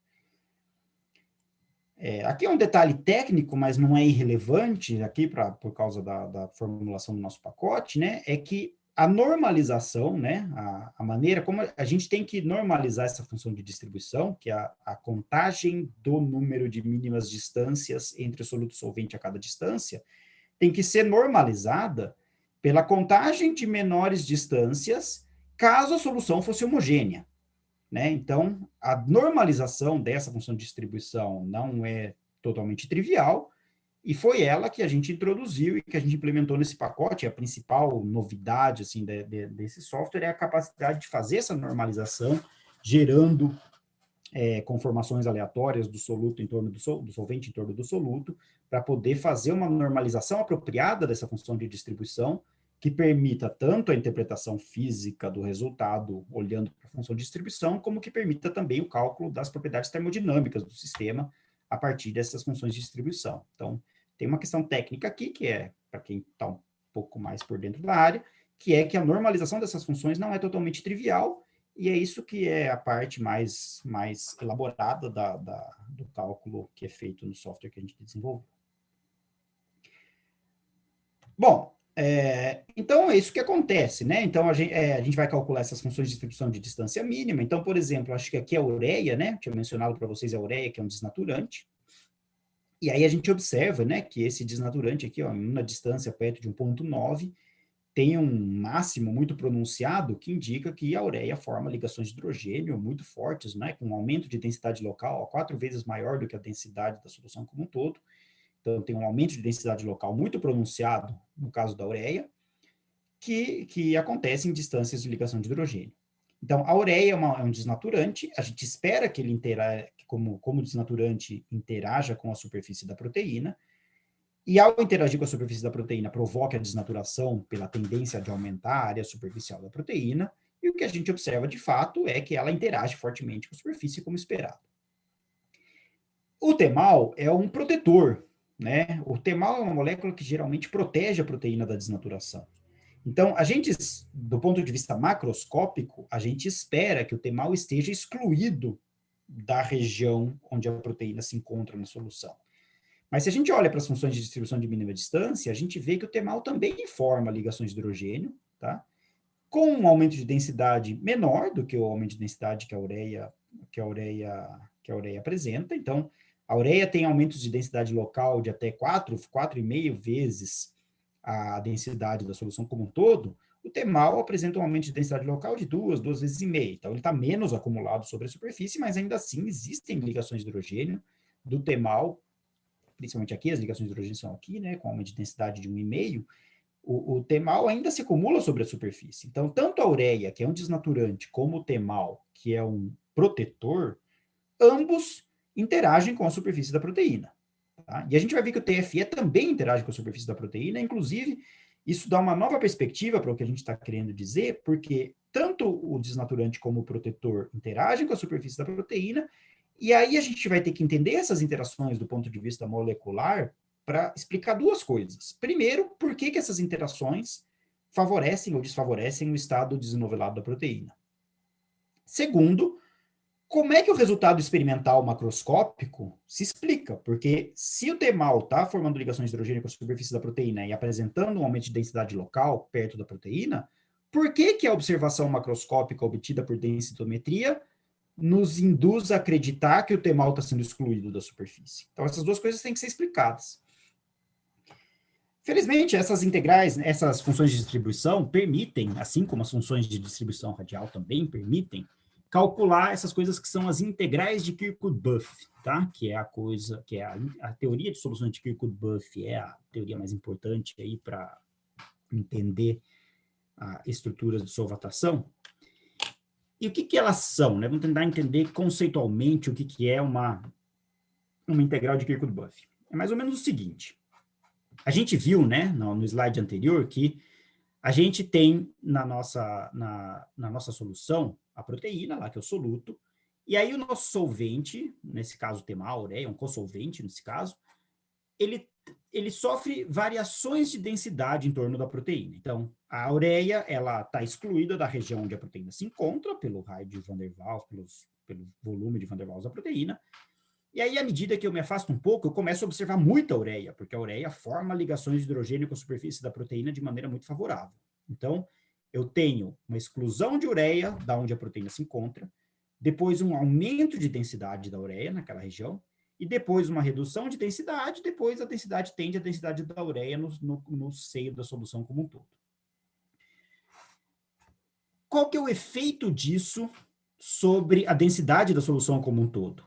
Aqui é um detalhe técnico, mas não é irrelevante aqui por causa da formulação do nosso pacote, né? É que a normalização, né? A maneira como a gente tem que normalizar essa função de distribuição, que é a contagem do número de mínimas distâncias entre o soluto e o solvente a cada distância, tem que ser normalizada pela contagem de menores distâncias, caso a solução fosse homogênea. Né? Então, a normalização dessa função de distribuição não é totalmente trivial, e foi ela que a gente introduziu e que a gente implementou nesse pacote. A principal novidade assim, desse software é a capacidade de fazer essa normalização, gerando conformações aleatórias do soluto em torno do solvente em torno do soluto, para poder fazer uma normalização apropriada dessa função de distribuição, que permita tanto a interpretação física do resultado, olhando para a função de distribuição, como que permita também o cálculo das propriedades termodinâmicas do sistema a partir dessas funções de distribuição. Então, tem uma questão técnica aqui, que é, para quem está um pouco mais por dentro da área, que é que a normalização dessas funções não é totalmente trivial, e é isso que é a parte mais elaborada do cálculo que é feito no software que a gente desenvolveu. Bom, então é isso que acontece, né? Então a gente vai calcular essas funções de distribuição de distância mínima. Então, por exemplo, acho que aqui é a ureia, né? Tinha mencionado para vocês a ureia, que é um desnaturante. E aí a gente observa, né, que esse desnaturante aqui, ó, em uma distância perto de 1,9, tem um máximo muito pronunciado que indica que a ureia forma ligações de hidrogênio muito fortes, né, com um aumento de densidade local 4 vezes maior do que a densidade da solução como um todo. Então, tem um aumento de densidade local muito pronunciado no caso da ureia, que acontece em distâncias de ligação de hidrogênio. Então, a ureia é um desnaturante, a gente espera que ele como desnaturante, interaja com a superfície da proteína, e ao interagir com a superfície da proteína, provoca a desnaturação pela tendência de aumentar a área superficial da proteína, e o que a gente observa de fato é que ela interage fortemente com a superfície como esperado. O temal é um protetor, né? O temal é uma molécula que geralmente protege a proteína da desnaturação. Então, do ponto de vista macroscópico, a gente espera que o temal esteja excluído da região onde a proteína se encontra na solução. Mas se a gente olha para as funções de distribuição de mínima distância, a gente vê que o temal também forma ligações de hidrogênio, tá? Com um aumento de densidade menor do que o aumento de densidade que a ureia apresenta. Então, a ureia tem aumentos de densidade local de até 4,5 vezes a densidade da solução como um todo. O temal apresenta um aumento de densidade local de 2 vezes e meia. Então, ele está menos acumulado sobre a superfície, mas ainda assim existem ligações de hidrogênio do temal, principalmente aqui, as ligações de hidrogênio são aqui, né, com aumento de densidade de 1,5. O temal ainda se acumula sobre a superfície. Então, tanto a ureia, que é um desnaturante, como o temal, que é um protetor, ambos interagem com a superfície da proteína. Tá? E a gente vai ver que o TFE também interage com a superfície da proteína, inclusive, isso dá uma nova perspectiva para o que a gente está querendo dizer, porque tanto o desnaturante como o protetor interagem com a superfície da proteína, e aí a gente vai ter que entender essas interações do ponto de vista molecular para explicar duas coisas. Primeiro, por que essas interações favorecem ou desfavorecem o estado desenovelado da proteína. Segundo, como é que o resultado experimental macroscópico se explica? Porque se o temal está formando ligações de hidrogênio com a superfície da proteína e apresentando um aumento de densidade local perto da proteína, por que a observação macroscópica obtida por densitometria nos induz a acreditar que o temal está sendo excluído da superfície? Então, essas duas coisas têm que ser explicadas. Felizmente, essas integrais, essas funções de distribuição permitem, assim como as funções de distribuição radial também permitem, calcular essas coisas que são as integrais de Kirkwood-Buff, tá? Que é a teoria de soluções de Kirkwood-Buff, é a teoria mais importante aí para entender estruturas de solvatação. E o que elas são, né? Vamos tentar entender conceitualmente o que é uma integral de Kirkwood-Buff. É mais ou menos o seguinte: a gente viu, né, no slide anterior, que a gente tem na nossa solução a proteína, lá que é o soluto, e aí o nosso solvente, nesse caso o temal, ureia, um cosolvente nesse caso, ele sofre variações de densidade em torno da proteína. Então, a ureia, ela está excluída da região onde a proteína se encontra, pelo raio de Van der Waals, pelo volume de Van der Waals da proteína. E aí, à medida que eu me afasto um pouco, eu começo a observar muita ureia, porque a ureia forma ligações de hidrogênio com a superfície da proteína de maneira muito favorável. Então, eu tenho uma exclusão de ureia da onde a proteína se encontra, depois um aumento de densidade da ureia naquela região, e depois uma redução de densidade, depois a densidade tende à densidade da ureia no seio da solução como um todo. Qual que é o efeito disso sobre a densidade da solução como um todo?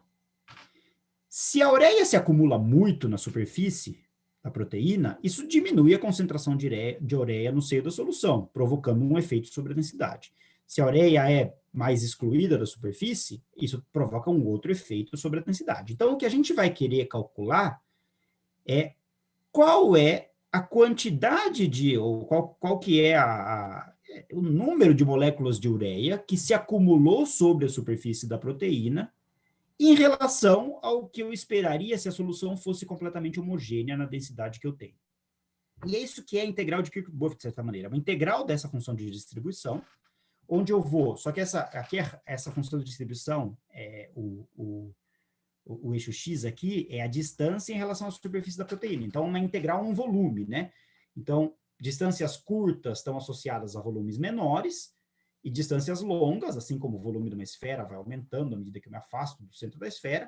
Se a ureia se acumula muito na superfície da proteína, isso diminui a concentração de ureia no seio da solução, provocando um efeito sobre a densidade. Se a ureia é mais excluída da superfície, isso provoca um outro efeito sobre a densidade. Então, o que a gente vai querer calcular é qual é a quantidade ou qual que é o número de moléculas de ureia que se acumulou sobre a superfície da proteína em relação ao que eu esperaria se a solução fosse completamente homogênea na densidade que eu tenho. E é isso que é a integral de Kirchhoff, de certa maneira. Uma integral dessa função de distribuição, onde eu vou... Só que essa função de distribuição, o eixo x aqui, é a distância em relação à superfície da proteína. Então, uma integral num volume, né? Então, distâncias curtas estão associadas a volumes menores, e distâncias longas, assim como o volume de uma esfera vai aumentando à medida que eu me afasto do centro da esfera,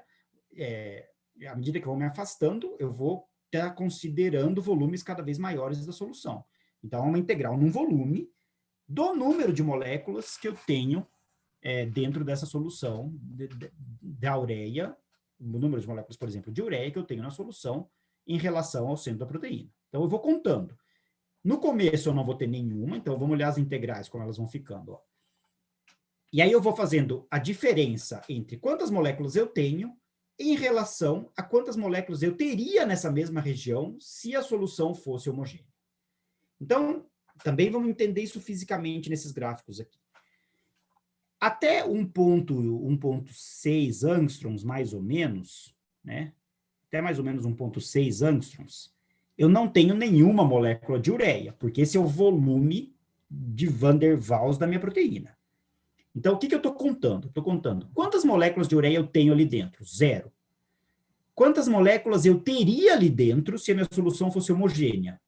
à medida que eu vou me afastando, eu vou estar considerando volumes cada vez maiores da solução. Então, é uma integral num volume do número de moléculas que eu tenho dentro dessa solução da ureia, o número de moléculas, por exemplo, de ureia que eu tenho na solução em relação ao centro da proteína. Então, eu vou contando. No começo eu não vou ter nenhuma, então vamos olhar as integrais, como elas vão ficando. Ó. E aí eu vou fazendo a diferença entre quantas moléculas eu tenho em relação a quantas moléculas eu teria nessa mesma região se a solução fosse homogênea. Então, também vamos entender isso fisicamente nesses gráficos aqui. Até 1,6 angstroms, mais ou menos, né? Até mais ou menos 1,6 angstroms, eu não tenho nenhuma molécula de ureia, porque esse é o volume de Van der Waals da minha proteína. Então, o que eu estou contando? Estou contando quantas moléculas de ureia eu tenho ali dentro? 0. Quantas moléculas eu teria ali dentro se a minha solução fosse homogênea?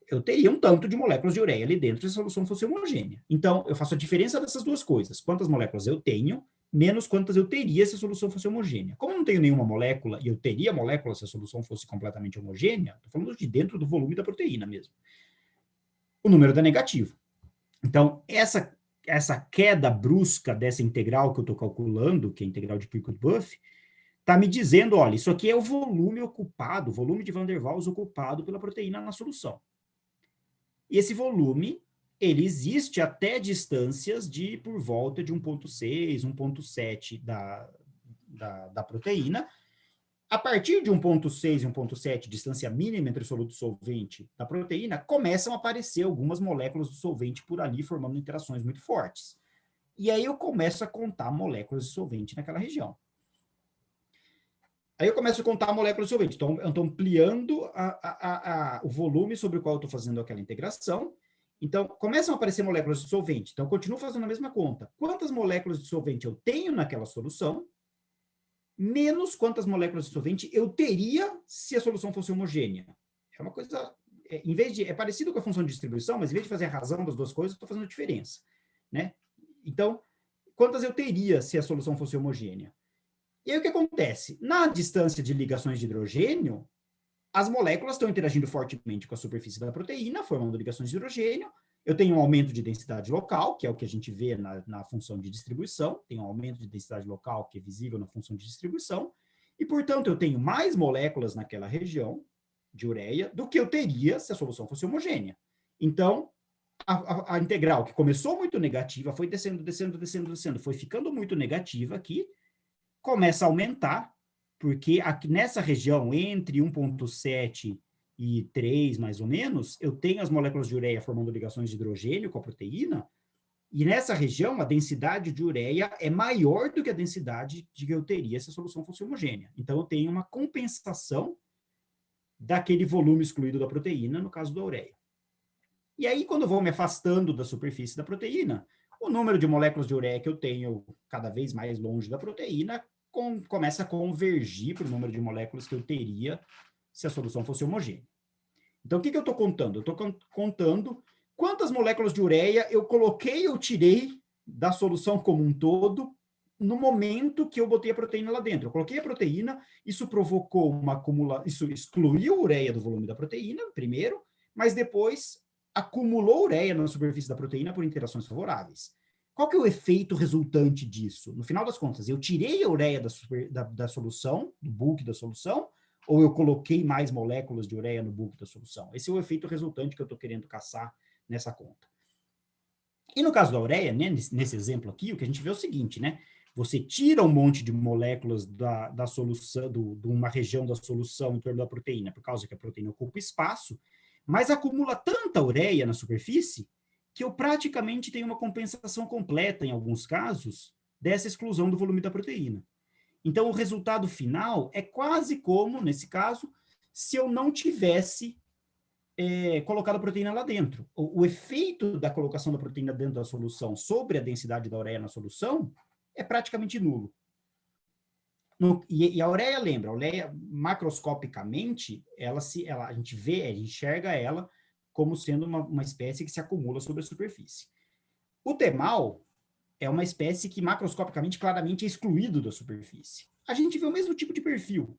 Eu teria um tanto de moléculas de ureia ali dentro se a solução fosse homogênea. Então, eu faço a diferença dessas duas coisas. Quantas moléculas eu tenho, menos quantas eu teria se a solução fosse homogênea. Como eu não tenho nenhuma molécula, e eu teria molécula se a solução fosse completamente homogênea, estou falando de dentro do volume da proteína mesmo. O número dá negativo. Então, essa queda brusca dessa integral que eu estou calculando, que é a integral de Kirkwood-Buff, está me dizendo, olha, isso aqui é o volume ocupado, o volume de Van der Waals ocupado pela proteína na solução. E esse volume, ele existe até distâncias de por volta de 1,6, 1,7 da proteína. A partir de 1,6 e 1,7, distância mínima entre o soluto e o solvente da proteína, começam a aparecer algumas moléculas do solvente por ali, formando interações muito fortes. E aí eu começo a contar moléculas de solvente naquela região. Aí eu começo a contar moléculas de solvente. Então, eu estou ampliando o volume sobre o qual eu estou fazendo aquela integração. Então, começam a aparecer moléculas de solvente. Então, eu continuo fazendo a mesma conta. Quantas moléculas de solvente eu tenho naquela solução, menos quantas moléculas de solvente eu teria se a solução fosse homogênea. É uma coisa... em vez de... É parecido com a função de distribuição, mas em vez de fazer a razão das duas coisas, eu estou fazendo a diferença. Né? Então, quantas eu teria se a solução fosse homogênea? E aí o que acontece? Na distância de ligações de hidrogênio, as moléculas estão interagindo fortemente com a superfície da proteína, formando ligações de hidrogênio. Eu tenho um aumento de densidade local, que é o que a gente vê na função de distribuição. Tem um aumento de densidade local, que é visível na função de distribuição. E, portanto, eu tenho mais moléculas naquela região de ureia do que eu teria se a solução fosse homogênea. Então, a integral, que começou muito negativa, foi descendo, descendo, descendo, descendo, foi ficando muito negativa aqui, começa a aumentar, porque aqui nessa região, entre 1,7 e 3, mais ou menos, eu tenho as moléculas de ureia formando ligações de hidrogênio com a proteína, e nessa região, a densidade de ureia é maior do que a densidade que eu teria se a solução fosse homogênea. Então, eu tenho uma compensação daquele volume excluído da proteína, no caso da ureia. E aí, quando eu vou me afastando da superfície da proteína, o número de moléculas de ureia que eu tenho cada vez mais longe da proteína começa a convergir para o número de moléculas que eu teria se a solução fosse homogênea. Então, o que eu estou contando? Eu estou contando quantas moléculas de ureia eu coloquei ou tirei da solução como um todo no momento que eu botei a proteína lá dentro. Eu coloquei a proteína, isso provocou uma acumulação, isso excluiu a ureia do volume da proteína, primeiro, mas depois acumulou ureia na superfície da proteína por interações favoráveis. Qual que é o efeito resultante disso? No final das contas, eu tirei a ureia da solução, do bulk da solução, ou eu coloquei mais moléculas de ureia no bulk da solução? Esse é o efeito resultante que eu estou querendo caçar nessa conta. E no caso da ureia, né, nesse exemplo aqui, o que a gente vê é o seguinte, né? Você tira um monte de moléculas da solução, de uma região da solução em torno da proteína, por causa que a proteína ocupa espaço, mas acumula tanta ureia na superfície que eu praticamente tenho uma compensação completa, em alguns casos, dessa exclusão do volume da proteína. Então, o resultado final é quase como, nesse caso, se eu não tivesse colocado a proteína lá dentro. O efeito da colocação da proteína dentro da solução sobre a densidade da ureia na solução é praticamente nulo. E a ureia, lembra, a ureia, macroscopicamente, a gente enxerga ela como sendo uma espécie que se acumula sobre a superfície. O temal é uma espécie que macroscopicamente claramente é excluído da superfície. A gente vê o mesmo tipo de perfil.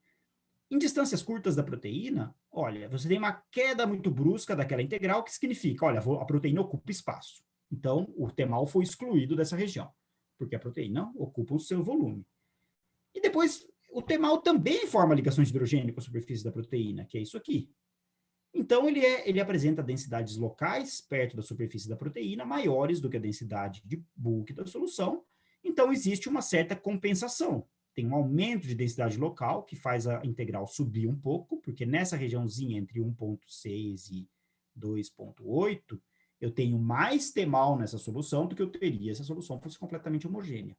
Em distâncias curtas da proteína, olha, você tem uma queda muito brusca daquela integral, que significa, olha, a proteína ocupa espaço. Então, o temal foi excluído dessa região, porque a proteína ocupa o seu volume. E depois, o temal também forma ligações de hidrogênio com a superfície da proteína, que é isso aqui. Então, ele apresenta densidades locais perto da superfície da proteína maiores do que a densidade de bulk da solução. Então, existe uma certa compensação. Tem um aumento de densidade local, que faz a integral subir um pouco, porque nessa regiãozinha entre 1,6 e 2,8, eu tenho mais Tmal nessa solução do que eu teria se a solução fosse completamente homogênea.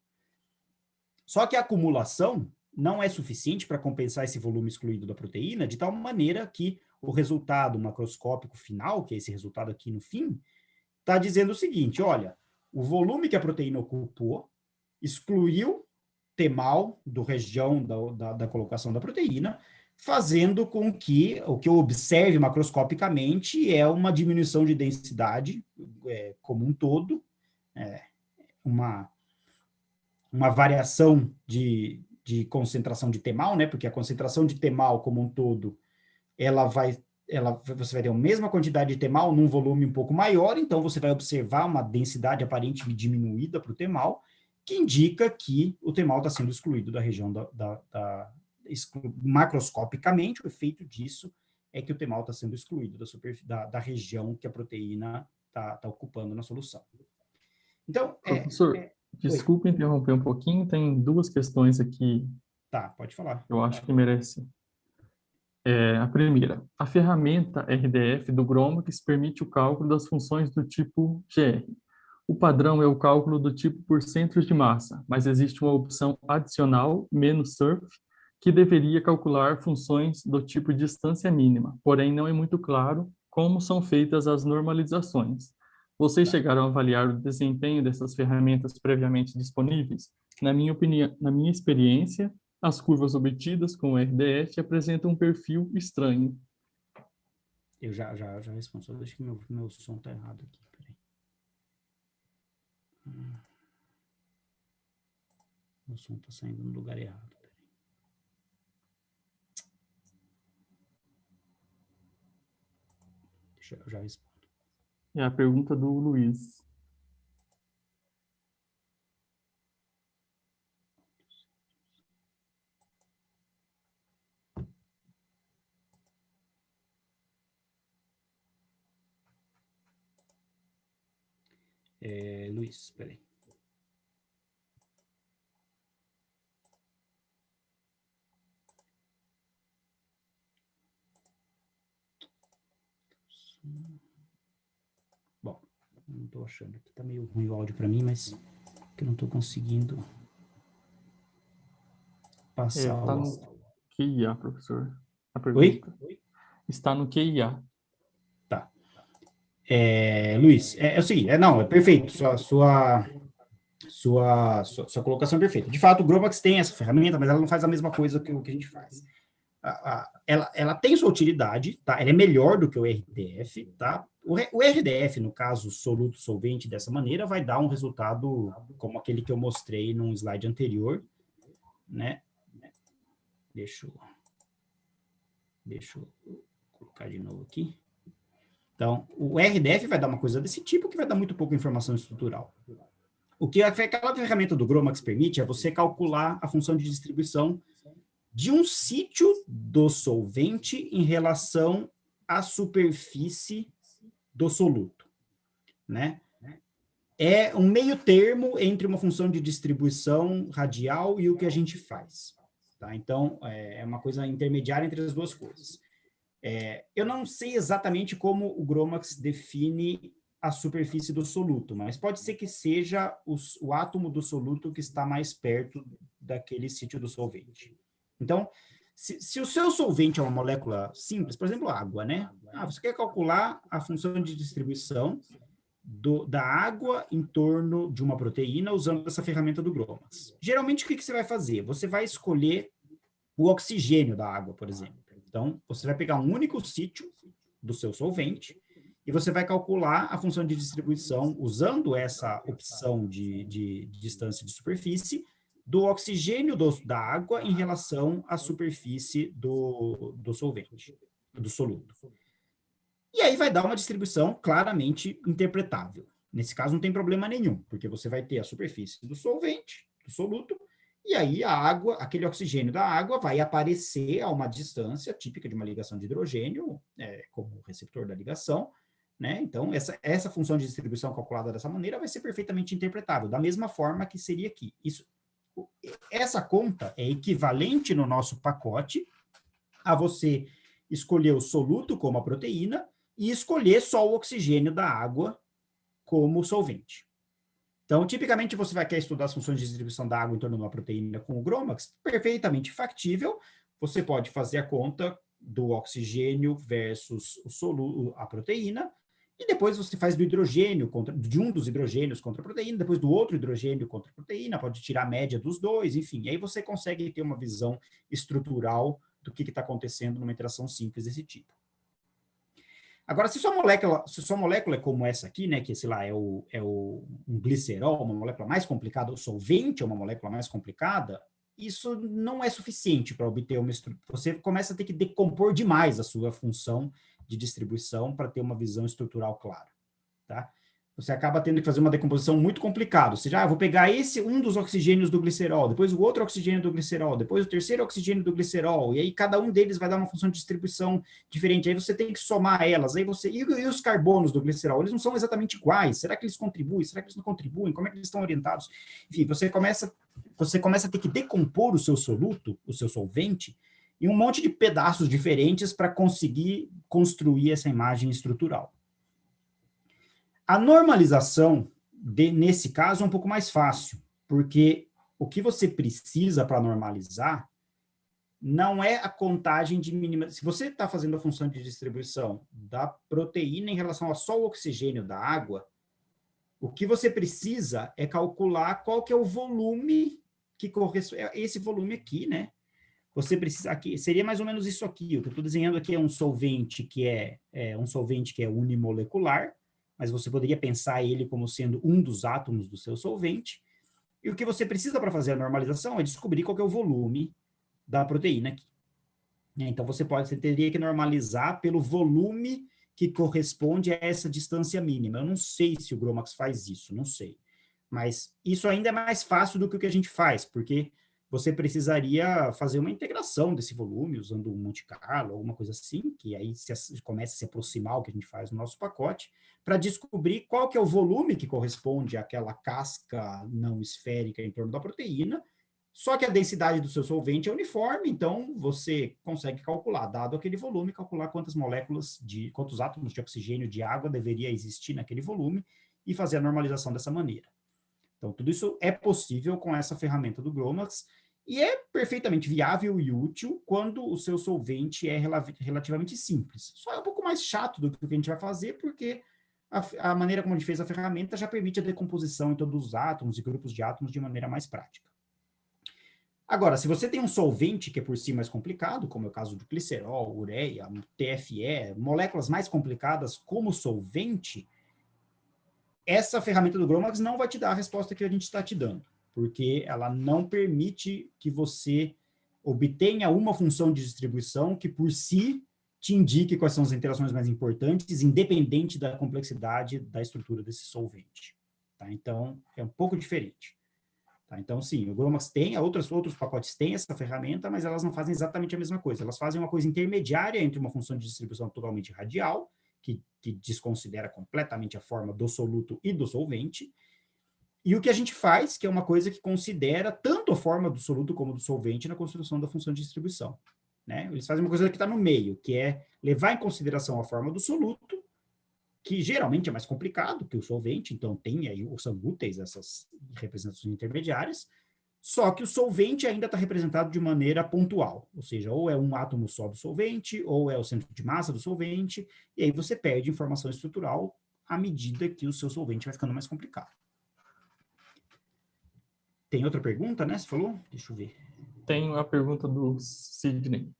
Só que a acumulação não é suficiente para compensar esse volume excluído da proteína, de tal maneira que o resultado macroscópico final, que é esse resultado aqui no fim, está dizendo o seguinte, olha, o volume que a proteína ocupou excluiu Tmal do região da colocação da proteína, fazendo com que o que eu observe macroscopicamente é uma diminuição de densidade como um todo, uma variação de concentração de Tmal, né? Porque a concentração de Tmal como um todo, você vai ter a mesma quantidade de Tmal num volume um pouco maior, então você vai observar uma densidade aparentemente diminuída para o Tmal, que indica que o Tmal está sendo excluído da região macroscopicamente. O efeito disso é que o Tmal está sendo excluído da região que a proteína está ocupando na solução. Então, professor, desculpe interromper um pouquinho, tem duas questões aqui. Tá, pode falar. Eu acho que merece. A primeira, a ferramenta RDF do GROMACS permite o cálculo das funções do tipo GR. O padrão é o cálculo do tipo por centros de massa, mas existe uma opção adicional, -surf, que deveria calcular funções do tipo distância mínima, porém não é muito claro como são feitas as normalizações. Vocês chegaram a avaliar o desempenho dessas ferramentas previamente disponíveis? Na minha opinião, na minha experiência, as curvas obtidas com o RDF apresentam um perfil estranho. Eu já respondo, só deixa que meu som está errado aqui. Peraí. Meu som está saindo no lugar errado. Peraí. Eu já respondo. É a pergunta do Luiz. Luiz, espera aí. Bom, não estou achando aqui. Está meio ruim o áudio para mim, mas que eu não estou conseguindo passar Está no QIA, professor. A pergunta. Oi? Está no QIA. Tá. Luiz, é o seguinte, não, é perfeito. Sua colocação é perfeita. De fato, o GROMACS tem essa ferramenta, mas ela não faz a mesma coisa que o que a gente faz. Ela tem sua utilidade, tá? Ela é melhor do que o RDF, tá? O RDF, no caso, soluto solvente dessa maneira, vai dar um resultado como aquele que eu mostrei num slide anterior, né? Deixa eu colocar de novo aqui. Então, o RDF vai dar uma coisa desse tipo, que vai dar muito pouca informação estrutural. O que aquela ferramenta do GROMACS permite é você calcular a função de distribuição de um sítio do solvente em relação à superfície do soluto, né? É um meio termo entre uma função de distribuição radial e o que a gente faz, tá? Então, é uma coisa intermediária entre as duas coisas. Eu não sei exatamente como o GROMACS define a superfície do soluto, mas pode ser que seja o átomo do soluto que está mais perto daquele sítio do solvente. Então, se o seu solvente é uma molécula simples, por exemplo, água, né? Você quer calcular a função de distribuição da água em torno de uma proteína usando essa ferramenta do GROMACS. Geralmente, o que você vai fazer? Você vai escolher o oxigênio da água, por exemplo. Então, você vai pegar um único sítio do seu solvente e você vai calcular a função de distribuição usando essa opção de distância de superfície do oxigênio da água em relação à superfície do solvente, do soluto. E aí vai dar uma distribuição claramente interpretável. Nesse caso não tem problema nenhum, porque você vai ter a superfície do solvente, do soluto, e aí a água, aquele oxigênio da água vai aparecer a uma distância típica de uma ligação de hidrogênio, como receptor da ligação, né? Então, essa função de distribuição calculada dessa maneira vai ser perfeitamente interpretável, da mesma forma que seria aqui. Essa conta é equivalente no nosso pacote a você escolher o soluto como a proteína e escolher só o oxigênio da água como solvente. Então, tipicamente, você vai querer estudar as funções de distribuição da água em torno de uma proteína com o GROMACS, perfeitamente factível. Você pode fazer a conta do oxigênio versus a proteína, e depois você faz do hidrogênio, de um dos hidrogênios contra a proteína, depois do outro hidrogênio contra a proteína, pode tirar a média dos dois, enfim. E aí você consegue ter uma visão estrutural do que está acontecendo numa interação simples desse tipo. Agora, se sua molécula é como essa aqui, né, que, sei lá, um glicerol, uma molécula mais complicada, o solvente é uma molécula mais complicada, isso não é suficiente para obter uma estrutura. Você começa a ter que decompor demais a sua função de distribuição para ter uma visão estrutural clara, tá? Você acaba tendo que fazer uma decomposição muito complicada. Ou seja, eu vou pegar um dos oxigênios do glicerol, depois o outro oxigênio do glicerol, depois o terceiro oxigênio do glicerol, e aí cada um deles vai dar uma função de distribuição diferente. Aí você tem que somar elas. Aí e os carbonos do glicerol? Eles não são exatamente iguais. Será que eles contribuem? Será que eles não contribuem? Como é que eles estão orientados? Enfim, você começa a ter que decompor o seu soluto, o seu solvente, em um monte de pedaços diferentes para conseguir construir essa imagem estrutural. A normalização, nesse caso, é um pouco mais fácil, porque o que você precisa para normalizar não é a contagem de mínima. Se você está fazendo a função de distribuição da proteína em relação a só o oxigênio da água, o que você precisa é calcular qual que é o volume que corresponde. Esse volume aqui, né? Você precisa aqui, seria mais ou menos isso aqui. O que eu estou desenhando aqui é um solvente que é unimolecular, mas você poderia pensar ele como sendo um dos átomos do seu solvente. E o que você precisa para fazer a normalização é descobrir qual que é o volume da proteína aqui. Então, você teria que normalizar pelo volume que corresponde a essa distância mínima. Eu não sei se o GROMACS faz isso, não sei. Mas isso ainda é mais fácil do que o que a gente faz, porque você precisaria fazer uma integração desse volume usando um Monte Carlo, alguma coisa assim, que aí começa a se aproximar ao que a gente faz no nosso pacote, para descobrir qual que é o volume que corresponde àquela casca não esférica em torno da proteína, só que a densidade do seu solvente é uniforme, então você consegue calcular, dado aquele volume, calcular quantos átomos de oxigênio de água deveria existir naquele volume e fazer a normalização dessa maneira. Então, tudo isso é possível com essa ferramenta do GROMACS e é perfeitamente viável e útil quando o seu solvente é relativamente simples. Só é um pouco mais chato do que o que a gente vai fazer, porque a maneira como a gente fez a ferramenta já permite a decomposição em todos os átomos e grupos de átomos de maneira mais prática. Agora, se você tem um solvente que é por si mais complicado, como é o caso do glicerol, ureia, TFE, moléculas mais complicadas como solvente, essa ferramenta do GROMACS não vai te dar a resposta que a gente está te dando, porque ela não permite que você obtenha uma função de distribuição que, por si, te indique quais são as interações mais importantes, independente da complexidade da estrutura desse solvente. Tá? Então, é um pouco diferente. Tá? Então, sim, o GROMACS tem, outros pacotes têm essa ferramenta, mas elas não fazem exatamente a mesma coisa. Elas fazem uma coisa intermediária entre uma função de distribuição totalmente radial, que desconsidera completamente a forma do soluto e do solvente, e o que a gente faz, que é uma coisa que considera tanto a forma do soluto como do solvente na construção da função de distribuição. Né? Eles fazem uma coisa que está no meio, que é levar em consideração a forma do soluto, que geralmente é mais complicado que o solvente, então tem aí os úteis, essas representações intermediárias, só que o solvente ainda está representado de maneira pontual, ou seja, ou é um átomo só do solvente, ou é o centro de massa do solvente, e aí você perde informação estrutural à medida que o seu solvente vai ficando mais complicado. Tem outra pergunta, né? Você falou? Deixa eu ver. Tem a pergunta do Sidney.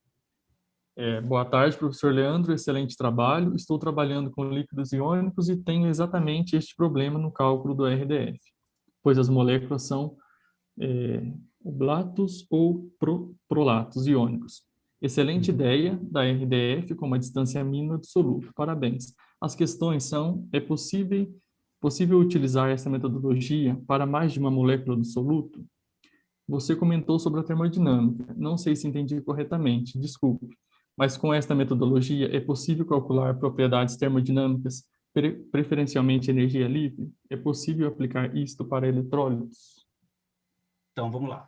Boa tarde, professor Leandro, excelente trabalho. Estou trabalhando com líquidos iônicos e tenho exatamente este problema no cálculo do RDF, pois as moléculas são oblatos ou prolatos iônicos. Excelente ideia da RDF com uma distância mínima do soluto. Parabéns. As questões são, é possível utilizar essa metodologia para mais de uma molécula do soluto? Você comentou sobre a termodinâmica. Não sei se entendi corretamente, desculpe. Mas com esta metodologia é possível calcular propriedades termodinâmicas, preferencialmente energia livre? É possível aplicar isto para eletrólitos? Então, vamos lá.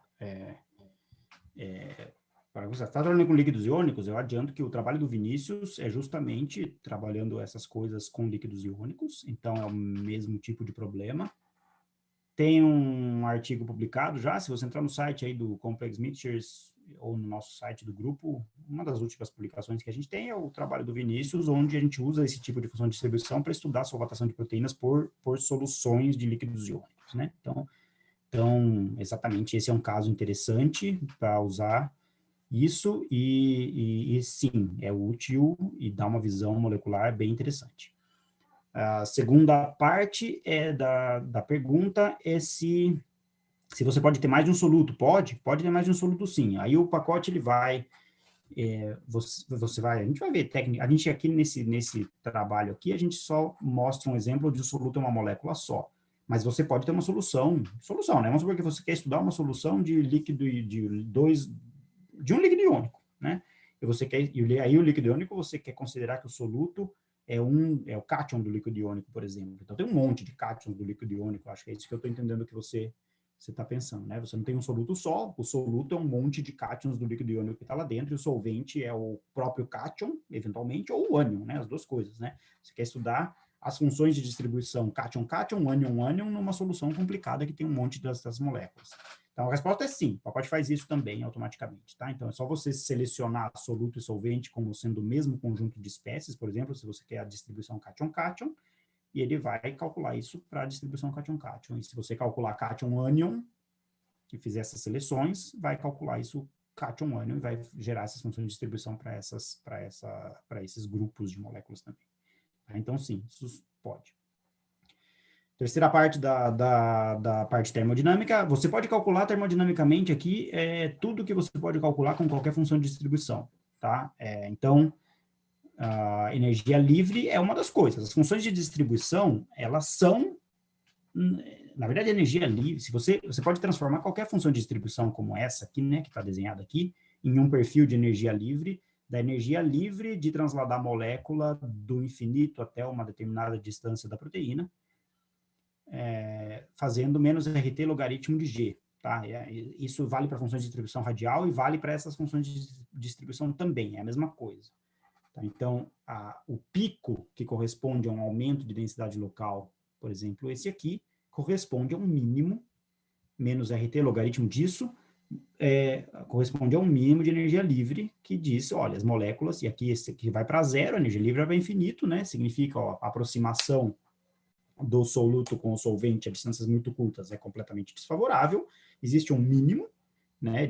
Para você estar trabalhando com líquidos iônicos, eu adianto que o trabalho do Vinícius é justamente trabalhando essas coisas com líquidos iônicos, então é o mesmo tipo de problema. Tem um artigo publicado já, se você entrar no site aí do Complex Mixtures ou no nosso site do grupo, uma das últimas publicações que a gente tem é o trabalho do Vinícius, onde a gente usa esse tipo de função de distribuição para estudar a solvatação de proteínas por soluções de líquidos iônicos, né? Então, exatamente, esse é um caso interessante para usar isso e sim, é útil e dá uma visão molecular bem interessante. A segunda parte da pergunta é se você pode ter mais de um soluto. Pode ter mais de um soluto, sim. Aí o pacote, ele vai, a gente vai ver técnica, a gente aqui nesse trabalho aqui, a gente só mostra um exemplo de um soluto é uma molécula só. Mas você pode ter uma solução, né? Vamos supor que você quer estudar uma solução de líquido, de um líquido iônico, né? Aí o líquido iônico, você quer considerar que o soluto é o cátion do líquido iônico, por exemplo. Então, tem um monte de cátions do líquido iônico, acho que é isso que eu estou entendendo que você está pensando, né? Você não tem um soluto só, o soluto é um monte de cátions do líquido iônico que está lá dentro, e o solvente é o próprio cátion, eventualmente, ou o ânion, né? As duas coisas, né? Você quer estudar as funções de distribuição cátion-cátion, ânion-ânion, numa solução complicada que tem um monte dessas moléculas. Então, a resposta é sim, o pacote faz isso também automaticamente, tá? Então, é só você selecionar soluto e solvente como sendo o mesmo conjunto de espécies, por exemplo, se você quer a distribuição cátion-cátion, e ele vai calcular isso para a distribuição cátion-cátion. E se você calcular cátion-ânion, e fizer essas seleções, vai calcular isso cátion-ânion e vai gerar essas funções de distribuição para esses grupos de moléculas também. Então, sim, isso pode. Terceira parte da parte termodinâmica, você pode calcular termodinamicamente aqui tudo que você pode calcular com qualquer função de distribuição, tá? Então, a energia livre é uma das coisas. As funções de distribuição, elas são, na verdade, energia livre, se você pode transformar qualquer função de distribuição como essa aqui, né, que está desenhada aqui, em um perfil de energia livre, da energia livre de transladar a molécula do infinito até uma determinada distância da proteína, fazendo menos RT logaritmo de G. Tá? Isso vale para funções de distribuição radial e vale para essas funções de distribuição também, é a mesma coisa. Tá? Então, o pico, que corresponde a um aumento de densidade local, por exemplo, esse aqui, corresponde a um mínimo, menos RT logaritmo disso, corresponde a um mínimo de energia livre, que diz, olha, as moléculas, e aqui esse aqui vai para zero, a energia livre vai para infinito, né? Significa, ó, a aproximação do soluto com o solvente a distâncias muito curtas é completamente desfavorável, existe um mínimo, né,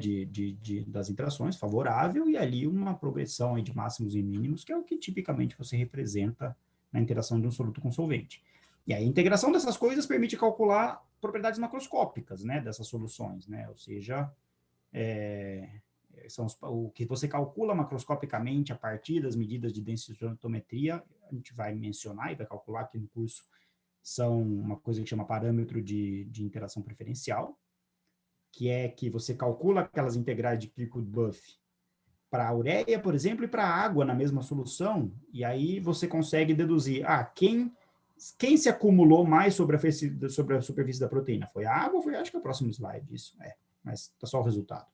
das interações favorável, e ali uma progressão aí de máximos e mínimos, que é o que tipicamente você representa na interação de um soluto com solvente. E aí a integração dessas coisas permite calcular propriedades macroscópicas, né, dessas soluções, né, ou seja, o que você calcula macroscopicamente a partir das medidas de densitometria, a gente vai mencionar e vai calcular aqui no curso, são uma coisa que chama parâmetro de interação preferencial, que é que você calcula aquelas integrais de Kirkwood-Buff para a ureia, por exemplo, e para a água na mesma solução, e aí você consegue deduzir, quem se acumulou mais sobre a superfície da proteína? Foi a água ou foi, acho que é o próximo slide, isso, mas está só o resultado.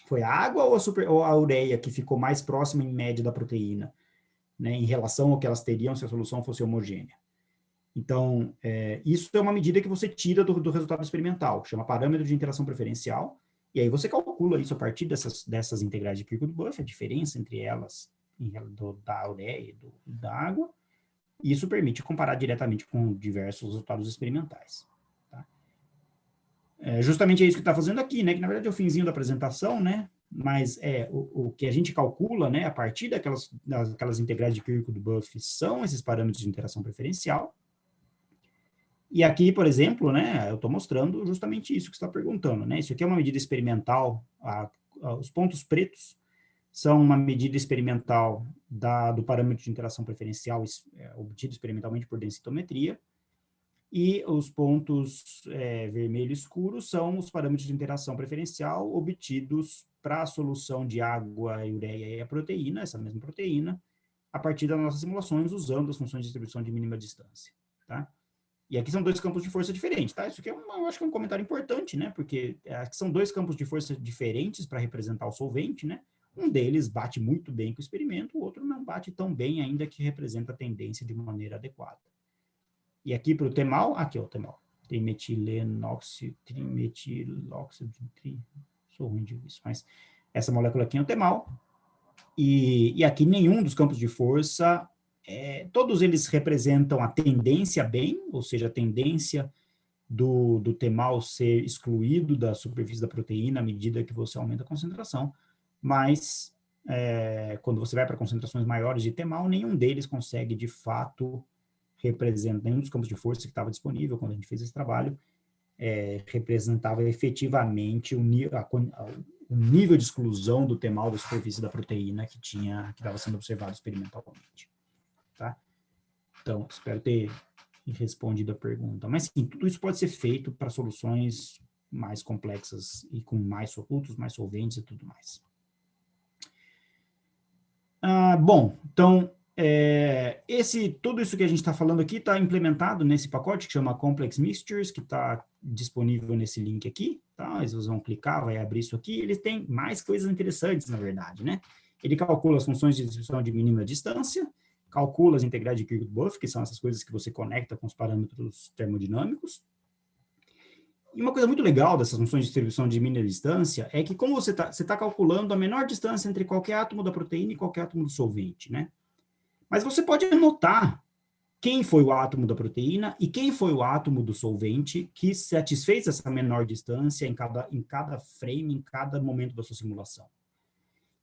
Foi a água ou a ureia que ficou mais próxima, em média, da proteína, né, em relação ao que elas teriam se a solução fosse homogênea? Então, isso é uma medida que você tira do resultado experimental, chama parâmetro de interação preferencial, e aí você calcula isso a partir dessas integrais de Kirkwood-Buff, a diferença entre elas, da ureia e da água, e isso permite comparar diretamente com diversos resultados experimentais. Tá? Justamente é isso que está fazendo aqui, né, que na verdade é o finzinho da apresentação, né, mas o que a gente calcula, né, a partir daquelas integrais de Kirkwood-Buff são esses parâmetros de interação preferencial. E aqui, por exemplo, né, eu estou mostrando justamente isso que você está perguntando, né? Isso aqui é uma medida experimental, os pontos pretos são uma medida experimental do parâmetro de interação preferencial obtido experimentalmente por densitometria, E os pontos vermelho escuro são os parâmetros de interação preferencial obtidos para a solução de água, a ureia e a proteína, essa mesma proteína, a partir das nossas simulações, usando as funções de distribuição de mínima distância, tá? E aqui são dois campos de força diferentes, tá? Isso aqui eu acho que é um comentário importante, né? Porque aqui são dois campos de força diferentes para representar o solvente, né? Um deles bate muito bem com o experimento, o outro não bate tão bem, ainda que representa a tendência de maneira adequada. E aqui para o temal, aqui ó, o temal. Sou ruim disso, mas essa molécula aqui é o temal. E aqui nenhum dos campos de força, todos eles representam a tendência bem, ou seja, a tendência do temal ser excluído da superfície da proteína à medida que você aumenta a concentração, mas quando você vai para concentrações maiores de temal, nenhum deles consegue de fato representar, nenhum dos campos de força que estava disponível quando a gente fez esse trabalho, representava efetivamente o nível de exclusão do temal da superfície da proteína que estava sendo observado experimentalmente, tá? Então, espero ter respondido a pergunta. Mas, sim, tudo isso pode ser feito para soluções mais complexas e com mais solutos, mais solventes e tudo mais. Bom, então, tudo isso que a gente está falando aqui está implementado nesse pacote que chama Complex Mixtures, que está disponível nesse link aqui, tá? Vocês vão clicar, vai abrir isso aqui. Ele tem mais coisas interessantes, na verdade, né? Ele calcula as funções de distribuição de mínima distância, calcula as integrais de Kirchhoff, que são essas coisas que você conecta com os parâmetros termodinâmicos. E uma coisa muito legal dessas funções de distribuição de mínima distância é que, como você está calculando a menor distância entre qualquer átomo da proteína e qualquer átomo do solvente, né? Mas você pode anotar quem foi o átomo da proteína e quem foi o átomo do solvente que satisfez essa menor distância em cada frame, em cada momento da sua simulação.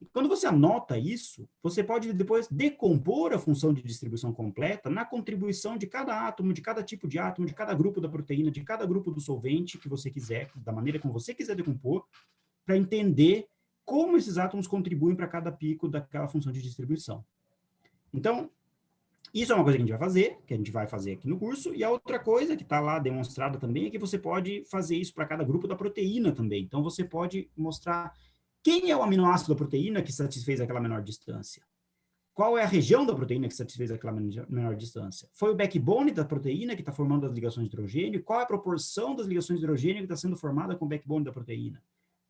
E quando você anota isso, você pode depois decompor a função de distribuição completa na contribuição de cada átomo, de cada tipo de átomo, de cada grupo da proteína, de cada grupo do solvente que você quiser, da maneira como você quiser decompor, para entender como esses átomos contribuem para cada pico daquela função de distribuição. Então, isso é uma coisa que a gente vai fazer aqui no curso, e a outra coisa que está lá demonstrada também é que você pode fazer isso para cada grupo da proteína também. Então, você pode mostrar quem é o aminoácido da proteína que satisfez aquela menor distância. Qual é a região da proteína que satisfez aquela menor distância? Foi o backbone da proteína que está formando as ligações de hidrogênio? Qual é a proporção das ligações de hidrogênio que está sendo formada com o backbone da proteína?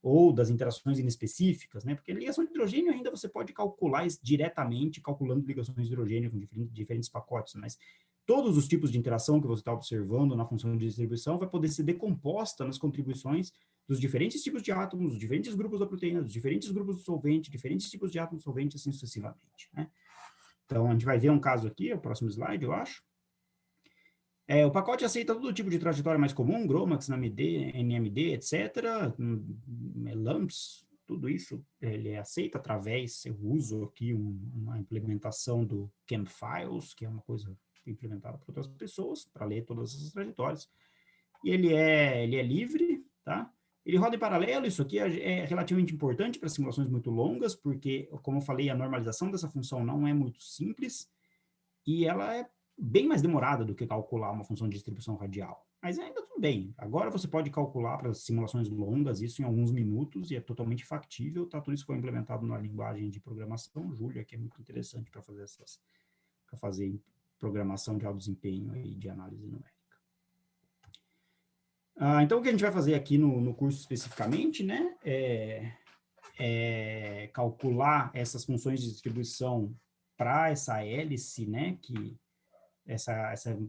Ou das interações inespecíficas, né? Porque a ligação de hidrogênio ainda você pode calcular diretamente, calculando ligações de hidrogênio com diferentes pacotes, mas todos os tipos de interação que você está observando na função de distribuição vai poder ser decomposta nas contribuições dos diferentes tipos de átomos, dos diferentes grupos da proteína, dos diferentes grupos do solvente, diferentes tipos de átomos solventes, assim sucessivamente, né? Então, a gente vai ver um caso aqui, o próximo slide, eu acho. O pacote aceita todo tipo de trajetória mais comum, GROMACS, NAMD, NMD, etc., LAMPS, tudo isso ele aceita através, eu uso aqui uma implementação do ChemFiles, que é uma coisa implementada por outras pessoas, para ler todas essas trajetórias. E ele é livre, tá? Ele roda em paralelo, isso aqui é relativamente importante para simulações muito longas, porque, como eu falei, a normalização dessa função não é muito simples, e ela é bem mais demorada do que calcular uma função de distribuição radial. Mas ainda tudo bem. Agora você pode calcular para simulações longas isso em alguns minutos, e é totalmente factível, tá? Tudo isso foi implementado na linguagem de programação, Julia, que é muito interessante para fazer programação de alto desempenho e de análise numérica. Então, o que a gente vai fazer aqui no curso especificamente, né, é calcular essas funções de distribuição para essa hélice, né,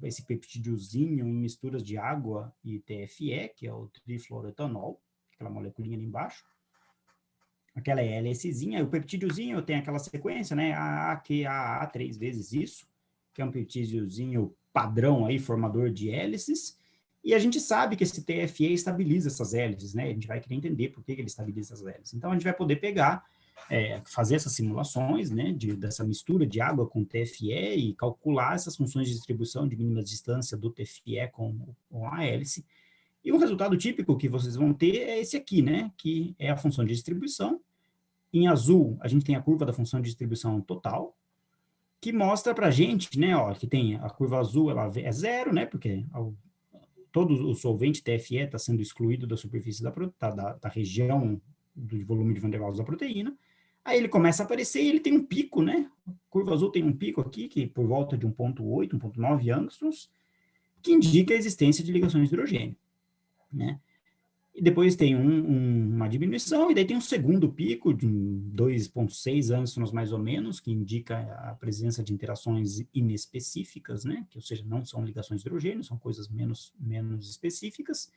esse peptídiozinho em misturas de água e TFE, que é o trifluoroetanol, aquela moleculinha ali embaixo. Aquela é hélicezinha, o peptídiozinho tem aquela sequência, né, AAA 3 vezes isso, que é um peptídiozinho padrão aí, formador de hélices. E a gente sabe que esse TFE estabiliza essas hélices, né? A gente vai querer entender por que ele estabiliza essas hélices. Então, a gente vai poder pegar, fazer essas simulações, né, dessa mistura de água com TFE e calcular essas funções de distribuição de mínima distância do TFE com a hélice. E um resultado típico que vocês vão ter é esse aqui, né, que é a função de distribuição. Em azul, a gente tem a curva da função de distribuição total, que mostra para a gente, né, ó, que tem a curva azul, ela é zero, né, porque todo o solvente TFE está sendo excluído da superfície da região do volume de Van der Waals da proteína. Aí ele começa a aparecer e ele tem um pico, né? A curva azul tem um pico aqui, que por volta de 1,8, 1,9 angstroms, que indica a existência de ligações de hidrogênio, né? E depois tem uma diminuição, e daí tem um segundo pico de 2,6 angstroms mais ou menos, que indica a presença de interações inespecíficas, né? Que, ou seja, não são ligações de hidrogênio, são coisas menos específicas.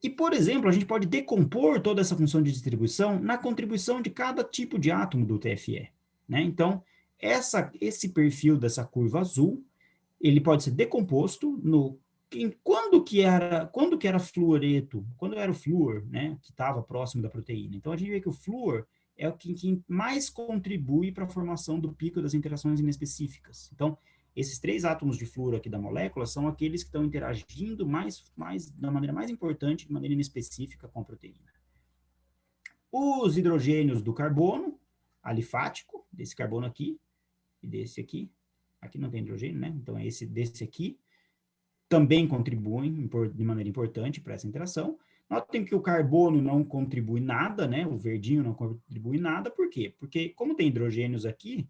E, por exemplo, a gente pode decompor toda essa função de distribuição na contribuição de cada tipo de átomo do TFE, né? Então, esse perfil dessa curva azul, ele pode ser decomposto quando que era fluoreto, quando era o flúor, né, que estava próximo da proteína. Então, a gente vê que o flúor é o que mais contribui para a formação do pico das interações inespecíficas. Então, esses 3 átomos de flúor aqui da molécula são aqueles que estão interagindo da maneira mais importante, de maneira inespecífica com a proteína. Os hidrogênios do carbono, alifático, desse carbono aqui, e desse aqui não tem hidrogênio, né? Então, é desse aqui, também contribuem de maneira importante para essa interação. Notem que o carbono não contribui nada, né? O verdinho não contribui nada, por quê? Porque, como tem hidrogênios aqui,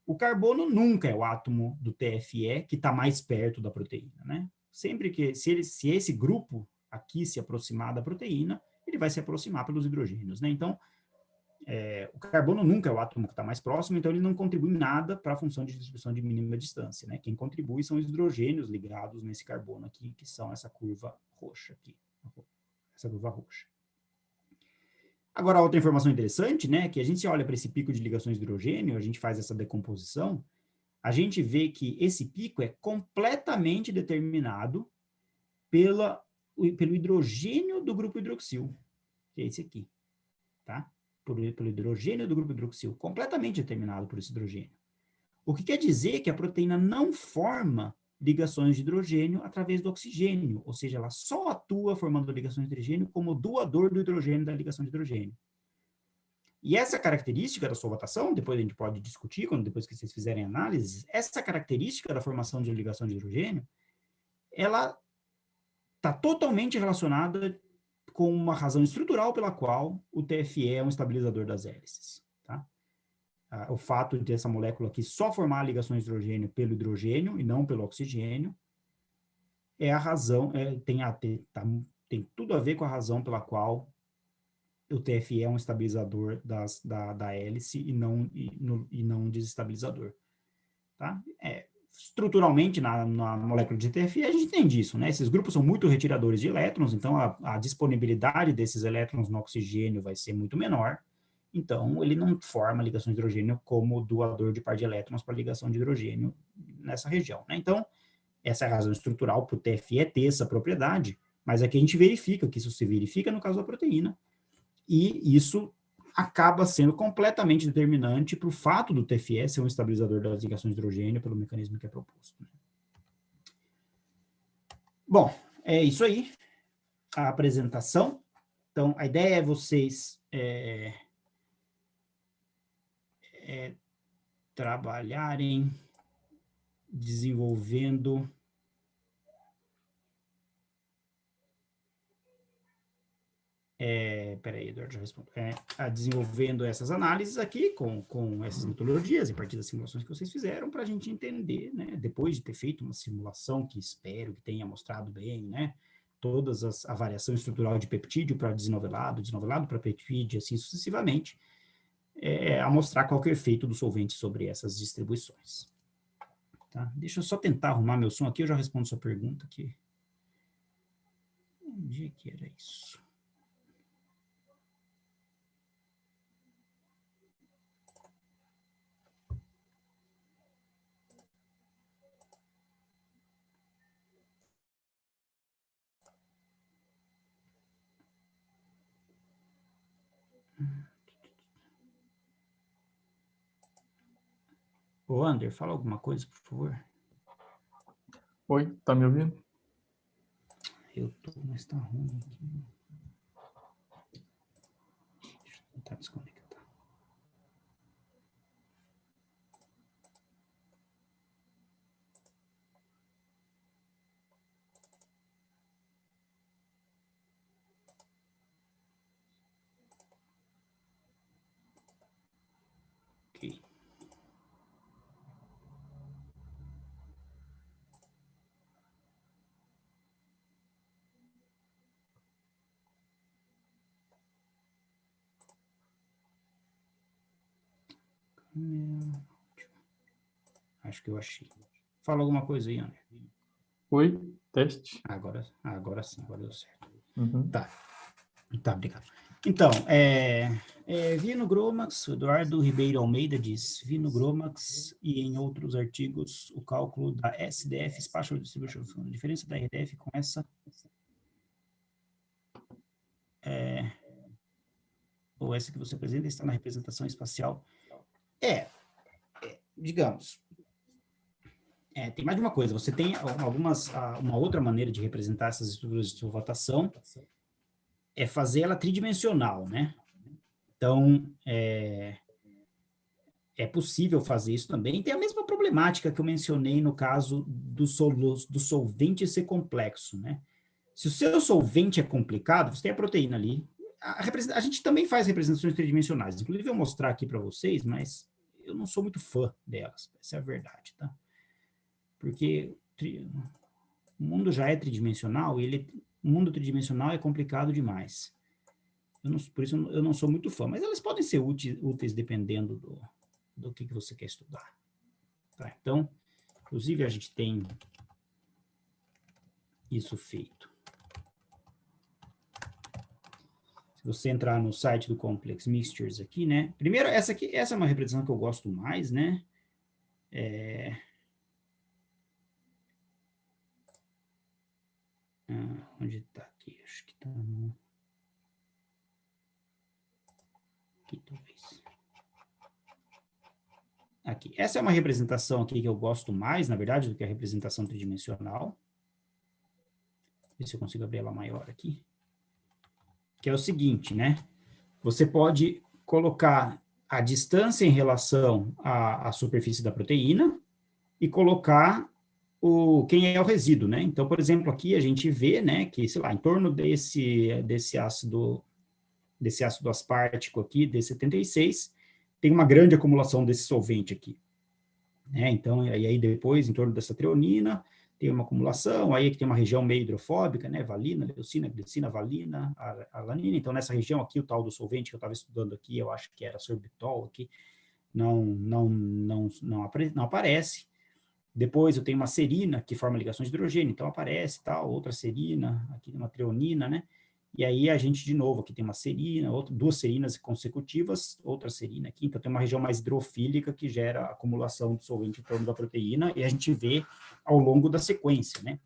o carbono nunca é o átomo do TFE que está mais perto da proteína, né? Sempre que, se esse grupo aqui se aproximar da proteína, ele vai se aproximar pelos hidrogênios, né? Então, o carbono nunca é o átomo que está mais próximo, então ele não contribui nada para a função de distribuição de mínima distância, né? Quem contribui são os hidrogênios ligados nesse carbono aqui, que são essa curva roxa aqui, essa curva roxa. Agora, outra informação interessante, né, que a gente olha para esse pico de ligações de hidrogênio, a gente faz essa decomposição, a gente vê que esse pico é completamente determinado pelo hidrogênio do grupo hidroxil, que é esse aqui, tá? Pelo hidrogênio do grupo hidroxil, completamente determinado por esse hidrogênio. O que quer dizer que a proteína não forma ligações de hidrogênio através do oxigênio, ou seja, ela só atua formando ligações de hidrogênio como doador do hidrogênio da ligação de hidrogênio. E essa característica da solvatação, depois a gente pode discutir, depois que vocês fizerem análises, essa característica da formação de ligação de hidrogênio, ela está totalmente relacionada com uma razão estrutural pela qual o TFE é um estabilizador das hélices, tá? O fato de essa molécula aqui só formar ligações de hidrogênio pelo hidrogênio e não pelo oxigênio é a razão, tem tudo a ver com a razão pela qual o TFE é um estabilizador da hélice e não um desestabilizador, tá? Estruturalmente, na molécula de TFE, a gente entende isso, né? Esses grupos são muito retiradores de elétrons, então a disponibilidade desses elétrons no oxigênio vai ser muito menor, então ele não forma ligações de hidrogênio como doador de par de elétrons para ligação de hidrogênio nessa região, né? Então, essa é a razão estrutural para o TFE ter essa propriedade, mas aqui a gente verifica que isso se verifica no caso da proteína, e isso acaba sendo completamente determinante para o fato do TFE ser um estabilizador das ligações de hidrogênio pelo mecanismo que é proposto. Bom, é isso aí, a apresentação. Então, a ideia é vocês trabalharem desenvolvendo peraí, Eduardo, já respondo. Desenvolvendo essas análises aqui com essas metodologias, a partir das simulações que vocês fizeram, para a gente entender, né, depois de ter feito uma simulação que espero que tenha mostrado bem, né, a variação estrutural de peptídeo para desnovelado para peptídeo, assim sucessivamente, a mostrar qual que é o efeito do solvente sobre essas distribuições. Tá? Deixa eu só tentar arrumar meu som aqui, eu já respondo sua pergunta aqui. Onde é que era isso? Ô, Ander, fala alguma coisa, por favor. Oi, tá me ouvindo? Eu tô, mas tá ruim aqui. Deixa eu tentar desconectar. Ok. Acho que eu achei. Fala alguma coisa aí, André. Oi, teste. Agora sim, agora deu certo. Uhum. Tá, obrigado. Então, Vino Gromax, o Eduardo Ribeiro Almeida diz, Vino Gromax e em outros artigos, o cálculo da SDF, Spatial Distribution, a diferença da RDF com essa, ou essa que você apresenta está na representação espacial. Digamos, tem mais de uma coisa, você tem uma outra maneira de representar essas estruturas de solvatação, é fazer ela tridimensional, né? Então, é possível fazer isso também. Tem a mesma problemática que eu mencionei no caso do solvente ser complexo, né? Se o seu solvente é complicado, você tem a proteína ali. A gente também faz representações tridimensionais. Inclusive, eu vou mostrar aqui para vocês, mas eu não sou muito fã delas. Essa é a verdade, tá? Porque o mundo já é tridimensional e o mundo tridimensional é complicado demais. Por isso, eu não sou muito fã. Mas elas podem ser úteis dependendo do que você quer estudar. Tá? Então, inclusive, a gente tem isso feito. Se você entrar no site do Complex Mixtures aqui, né? Primeiro, essa é uma representação que eu gosto mais, né? Onde está aqui? Acho que está no... Aqui, talvez. Aqui. Essa é uma representação aqui que eu gosto mais, na verdade, do que a representação tridimensional. Ver se eu consigo abrir ela maior aqui. Que é o seguinte, né? Você pode colocar a distância em relação à superfície da proteína e colocar quem é o resíduo, né? Então, por exemplo, aqui a gente vê, né, que, sei lá, em torno desse ácido aspartico aqui, D76, tem uma grande acumulação desse solvente aqui. Né? Então, e aí depois, em torno dessa treonina, tem uma acumulação, aí que tem uma região meio hidrofóbica, né? Valina, leucina, glicina, valina, alanina. Então, nessa região aqui, o tal do solvente que eu estava estudando aqui, eu acho que era sorbitol aqui, não aparece. Depois eu tenho uma serina, que forma ligações de hidrogênio, então aparece tal, outra serina, aqui uma treonina, né? E aí a gente, de novo, aqui tem uma serina, duas serinas consecutivas, outra serina aqui, então tem uma região mais hidrofílica que gera acumulação de solvente em torno da proteína, e a gente vê ao longo da sequência, né?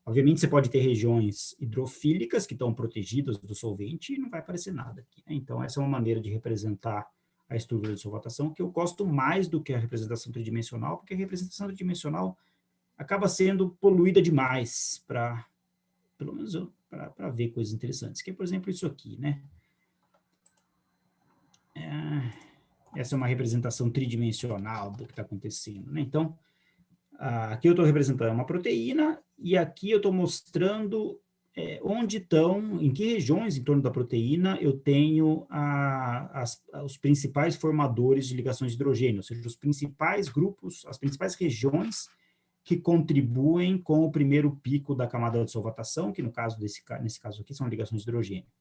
Obviamente você pode ter regiões hidrofílicas que estão protegidas do solvente e não vai aparecer nada aqui, né? Então essa é uma maneira de representar a estrutura de solvatação que eu gosto mais do que a representação tridimensional, porque a representação tridimensional acaba sendo poluída demais para, pelo menos para ver coisas interessantes, que é, por exemplo, isso aqui, né? Essa é uma representação tridimensional do que está acontecendo, né? Então, aqui eu estou representando uma proteína e aqui eu estou mostrando onde estão, em que regiões em torno da proteína eu tenho os principais formadores de ligações de hidrogênio, ou seja, os principais grupos, as principais regiões que contribuem com o primeiro pico da camada de solvatação, que nesse caso aqui são ligações de hidrogênio.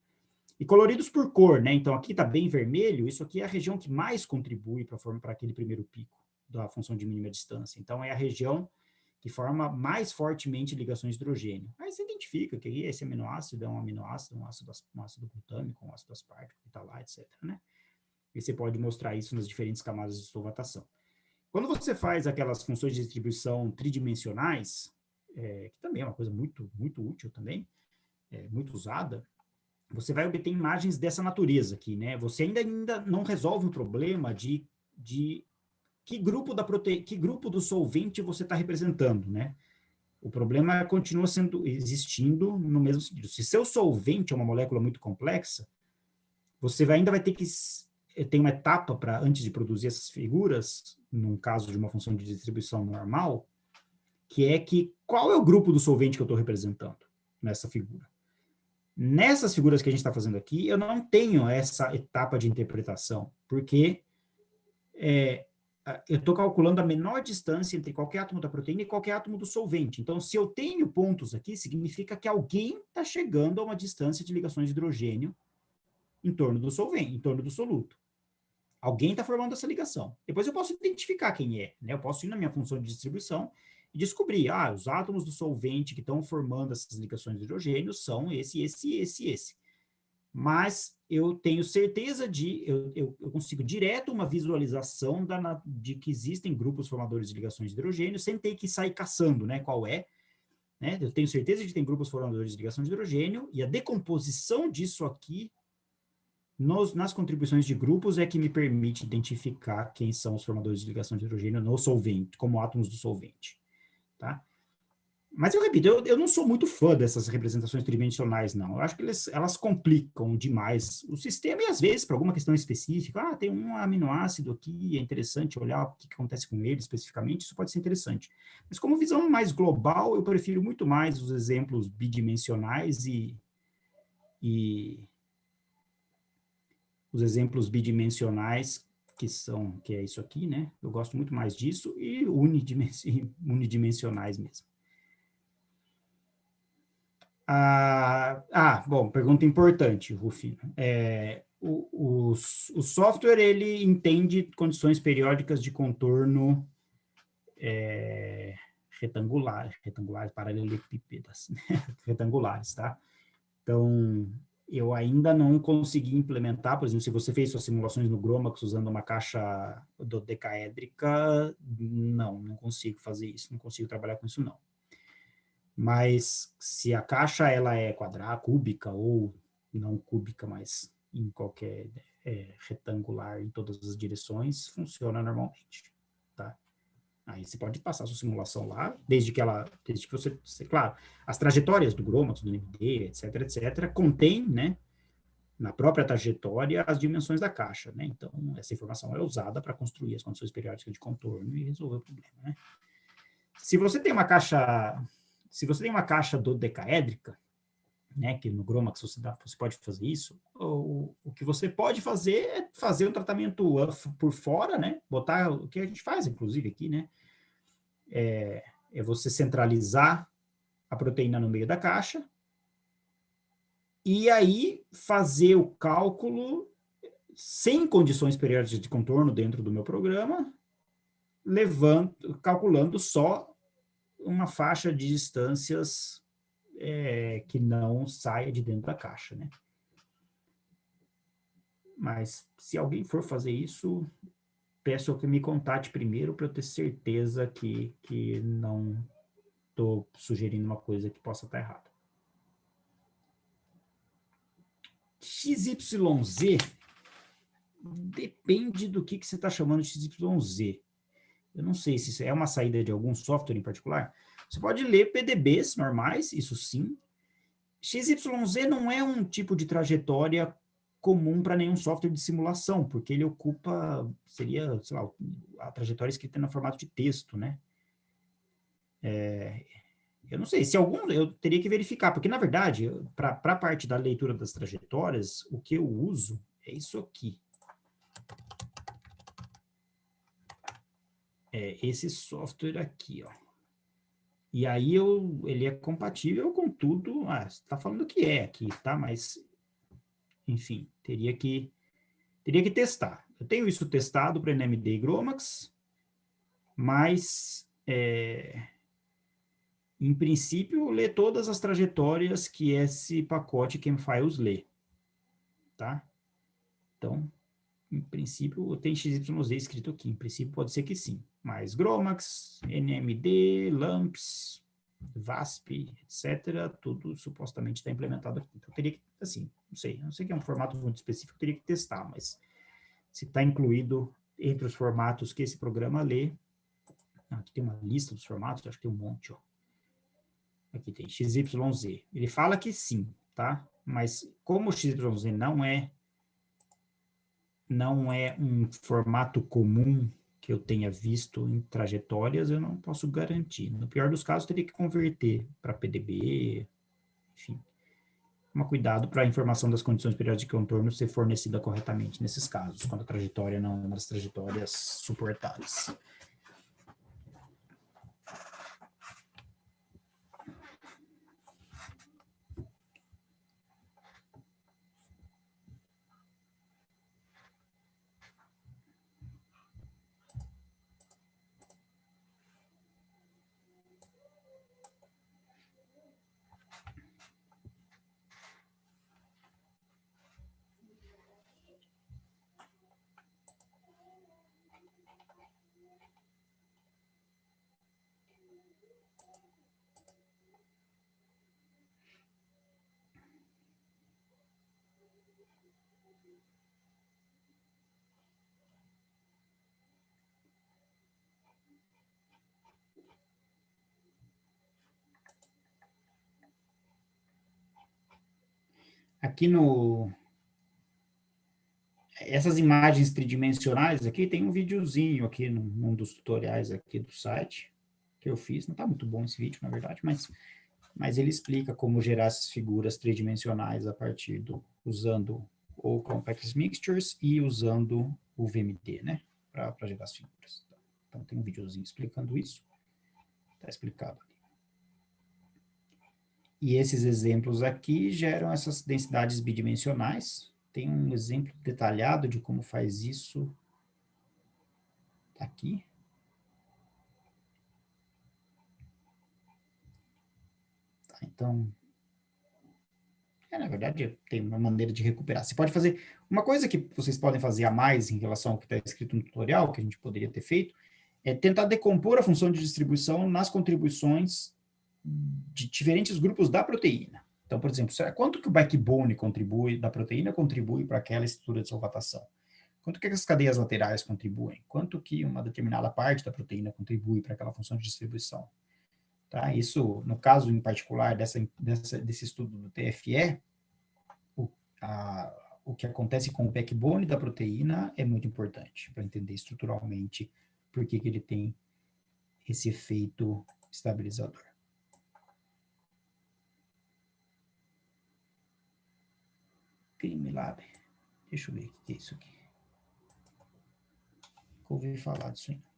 E coloridos por cor, né? Então aqui está bem vermelho, isso aqui é a região que mais contribui para aquele primeiro pico da função de mínima distância. Então é a região que forma mais fortemente ligações de hidrogênio. Aí você identifica que esse aminoácido é um aminoácido, um ácido glutâmico, um ácido aspartico, que está lá, etc. Né? E você pode mostrar isso nas diferentes camadas de solvatação. Quando você faz aquelas funções de distribuição tridimensionais, que também é uma coisa muito, muito útil também, muito usada, você vai obter imagens dessa natureza aqui, né? Você ainda não resolve o problema de que grupo do solvente você está representando, né? O problema continua existindo no mesmo sentido. Se seu solvente é uma molécula muito complexa, você ainda vai ter que ter uma etapa antes de produzir essas figuras, num caso de uma função de distribuição normal, que é qual é o grupo do solvente que eu estou representando nessa figura. Nessas figuras que a gente está fazendo aqui, eu não tenho essa etapa de interpretação, porque eu estou calculando a menor distância entre qualquer átomo da proteína e qualquer átomo do solvente. Então, se eu tenho pontos aqui, significa que alguém está chegando a uma distância de ligações de hidrogênio em torno do solvente, em torno do soluto. Alguém está formando essa ligação. Depois eu posso identificar quem é, né? Eu posso ir na minha função de distribuição e descobrir, os átomos do solvente que estão formando essas ligações de hidrogênio são esse. Mas eu tenho certeza eu consigo direto uma visualização de que existem grupos formadores de ligações de hidrogênio, sem ter que sair caçando, né, qual é, né? Eu tenho certeza de que tem grupos formadores de ligação de hidrogênio, e a decomposição disso aqui, nas contribuições de grupos, é que me permite identificar quem são os formadores de ligação de hidrogênio no solvente, como átomos do solvente, tá? Mas eu repito, eu não sou muito fã dessas representações tridimensionais, não. Eu acho que elas complicam demais o sistema e, às vezes, para alguma questão específica, tem um aminoácido aqui, é interessante olhar o que acontece com ele especificamente, isso pode ser interessante. Mas como visão mais global, eu prefiro muito mais os exemplos bidimensionais e os exemplos bidimensionais, que é isso aqui, né? Eu gosto muito mais disso, e unidimensionais mesmo. Bom, pergunta importante, Rufino. O software, ele entende condições periódicas de contorno retangulares, paralelepípedas, retangulares, tá? Então, eu ainda não consegui implementar, por exemplo, se você fez suas simulações no Gromax usando uma caixa dodecaédrica, não consigo fazer isso, não consigo trabalhar com isso, não. Mas se a caixa ela é quadrada, cúbica, ou não cúbica, mas em qualquer retangular em todas as direções, funciona normalmente, tá? Aí você pode passar a sua simulação lá, desde que você, claro, as trajetórias do Gromax, do NMD, etc, contém, né, na própria trajetória, as dimensões da caixa, né? Então, essa informação é usada para construir as condições periódicas de contorno e resolver o problema, né? Se você tem uma caixa dodecaédrica, né, que no Gromax você pode fazer isso, o que você pode fazer é fazer um tratamento por fora, né, botar o que a gente faz, inclusive, aqui, né, é você centralizar a proteína no meio da caixa, e aí fazer o cálculo sem condições periódicas de contorno dentro do meu programa, calculando só uma faixa de distâncias que não saia de dentro da caixa, né? Mas se alguém for fazer isso, peço que me contate primeiro para eu ter certeza que não estou sugerindo uma coisa que possa estar errada. XYZ depende do que você está chamando de XYZ. Eu não sei se isso é uma saída de algum software em particular. Você pode ler PDBs normais, isso sim. XYZ não é um tipo de trajetória comum para nenhum software de simulação, porque ele seria, sei lá, a trajetória escrita no formato de texto, né? Eu não sei, eu teria que verificar, porque, na verdade, para a parte da leitura das trajetórias, o que eu uso é isso aqui. Esse software aqui, ó. E aí ele é compatível com tudo. Você está falando que é aqui, tá? Mas, enfim, teria que testar. Eu tenho isso testado para NMD e Gromax, mas, em princípio, lê todas as trajetórias que esse pacote ChemFiles lê, tá? Então, em princípio, tem XYZ escrito aqui. Em princípio, pode ser que sim. Mas Gromax, NMD, LAMMPS, VASP, etc., tudo supostamente está implementado aqui. Então, teria que, assim, não sei que é um formato muito específico, teria que testar, mas se está incluído entre os formatos que esse programa lê, aqui tem uma lista dos formatos, acho que tem um monte, ó. Aqui tem XYZ. Ele fala que sim, tá? Mas como o XYZ não é um formato comum que eu tenha visto em trajetórias, eu não posso garantir. No pior dos casos, teria que converter para PDB, enfim. Toma cuidado para a informação das condições periódicas de contorno ser fornecida corretamente nesses casos, quando a trajetória não é uma das trajetórias suportáveis. Aqui essas imagens tridimensionais aqui, tem um videozinho aqui num dos tutoriais aqui do site que eu fiz. Não está muito bom esse vídeo, na verdade, mas ele explica como gerar essas figuras tridimensionais a partir usando o Complex Mixtures e usando o VMD, né, para gerar as figuras. Então tem um videozinho explicando isso. Está explicado ali. E esses exemplos aqui geram essas densidades bidimensionais. Tem um exemplo detalhado de como faz isso aqui. Tá, então, na verdade, tem uma maneira de recuperar. Você pode fazer... Uma coisa que vocês podem fazer a mais em relação ao que está escrito no tutorial, que a gente poderia ter feito, é tentar decompor a função de distribuição nas contribuições de diferentes grupos da proteína. Então, por exemplo, quanto que o backbone da proteína contribui para aquela estrutura de solvatação? Quanto que as cadeias laterais contribuem? Quanto que uma determinada parte da proteína contribui para aquela função de distribuição? Tá? Isso, no caso em particular desse estudo do TFE, o que acontece com o backbone da proteína é muito importante para entender estruturalmente por que ele tem esse efeito estabilizador. CrimLab. Deixa eu ver o que é isso aqui. Nunca ouvi falar disso ainda.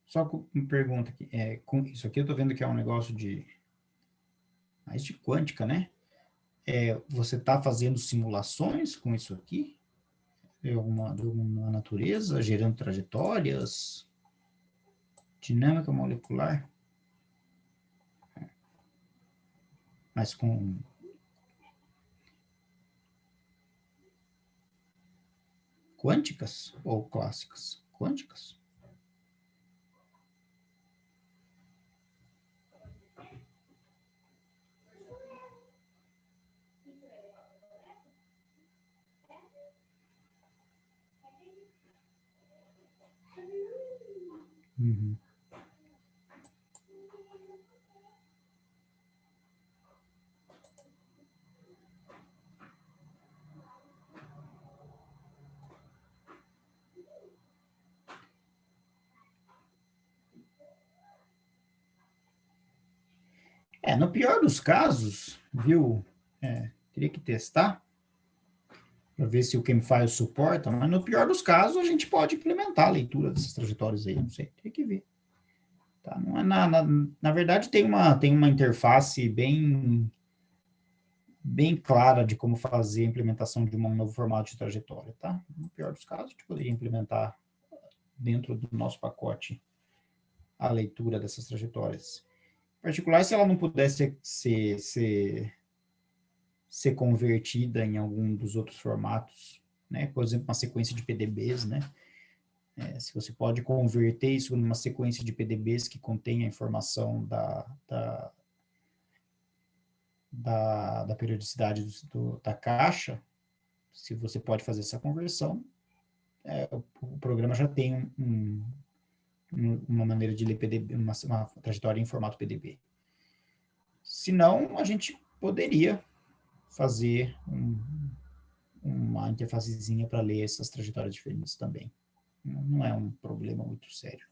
Só uma pergunta aqui. Isso aqui eu estou vendo que é um negócio mais de quântica, né? Você está fazendo simulações com isso aqui? De alguma natureza, gerando trajetórias? Dinâmica molecular? Mas com... quânticas ou clássicas? Quânticas? Uhum. No pior dos casos, viu? Teria que testar para ver se o Chemfile suporta, mas no pior dos casos a gente pode implementar a leitura dessas trajetórias aí, não sei, teria que ver. Tá? Não é na verdade tem uma interface bem clara de como fazer a implementação de um novo formato de trajetória, tá? No pior dos casos, a gente poderia implementar dentro do nosso pacote a leitura dessas trajetórias. particular, se ela não pudesse ser convertida em algum dos outros formatos, né? Por exemplo, uma sequência de PDBs, né? Se você pode converter isso numa sequência de PDBs que contém a informação da periodicidade da caixa, se você pode fazer essa conversão, o programa já tem uma maneira de ler PDB, uma trajetória em formato PDB. Se não, a gente poderia fazer uma interfacezinha para ler essas trajetórias diferentes também. Não é um problema muito sério.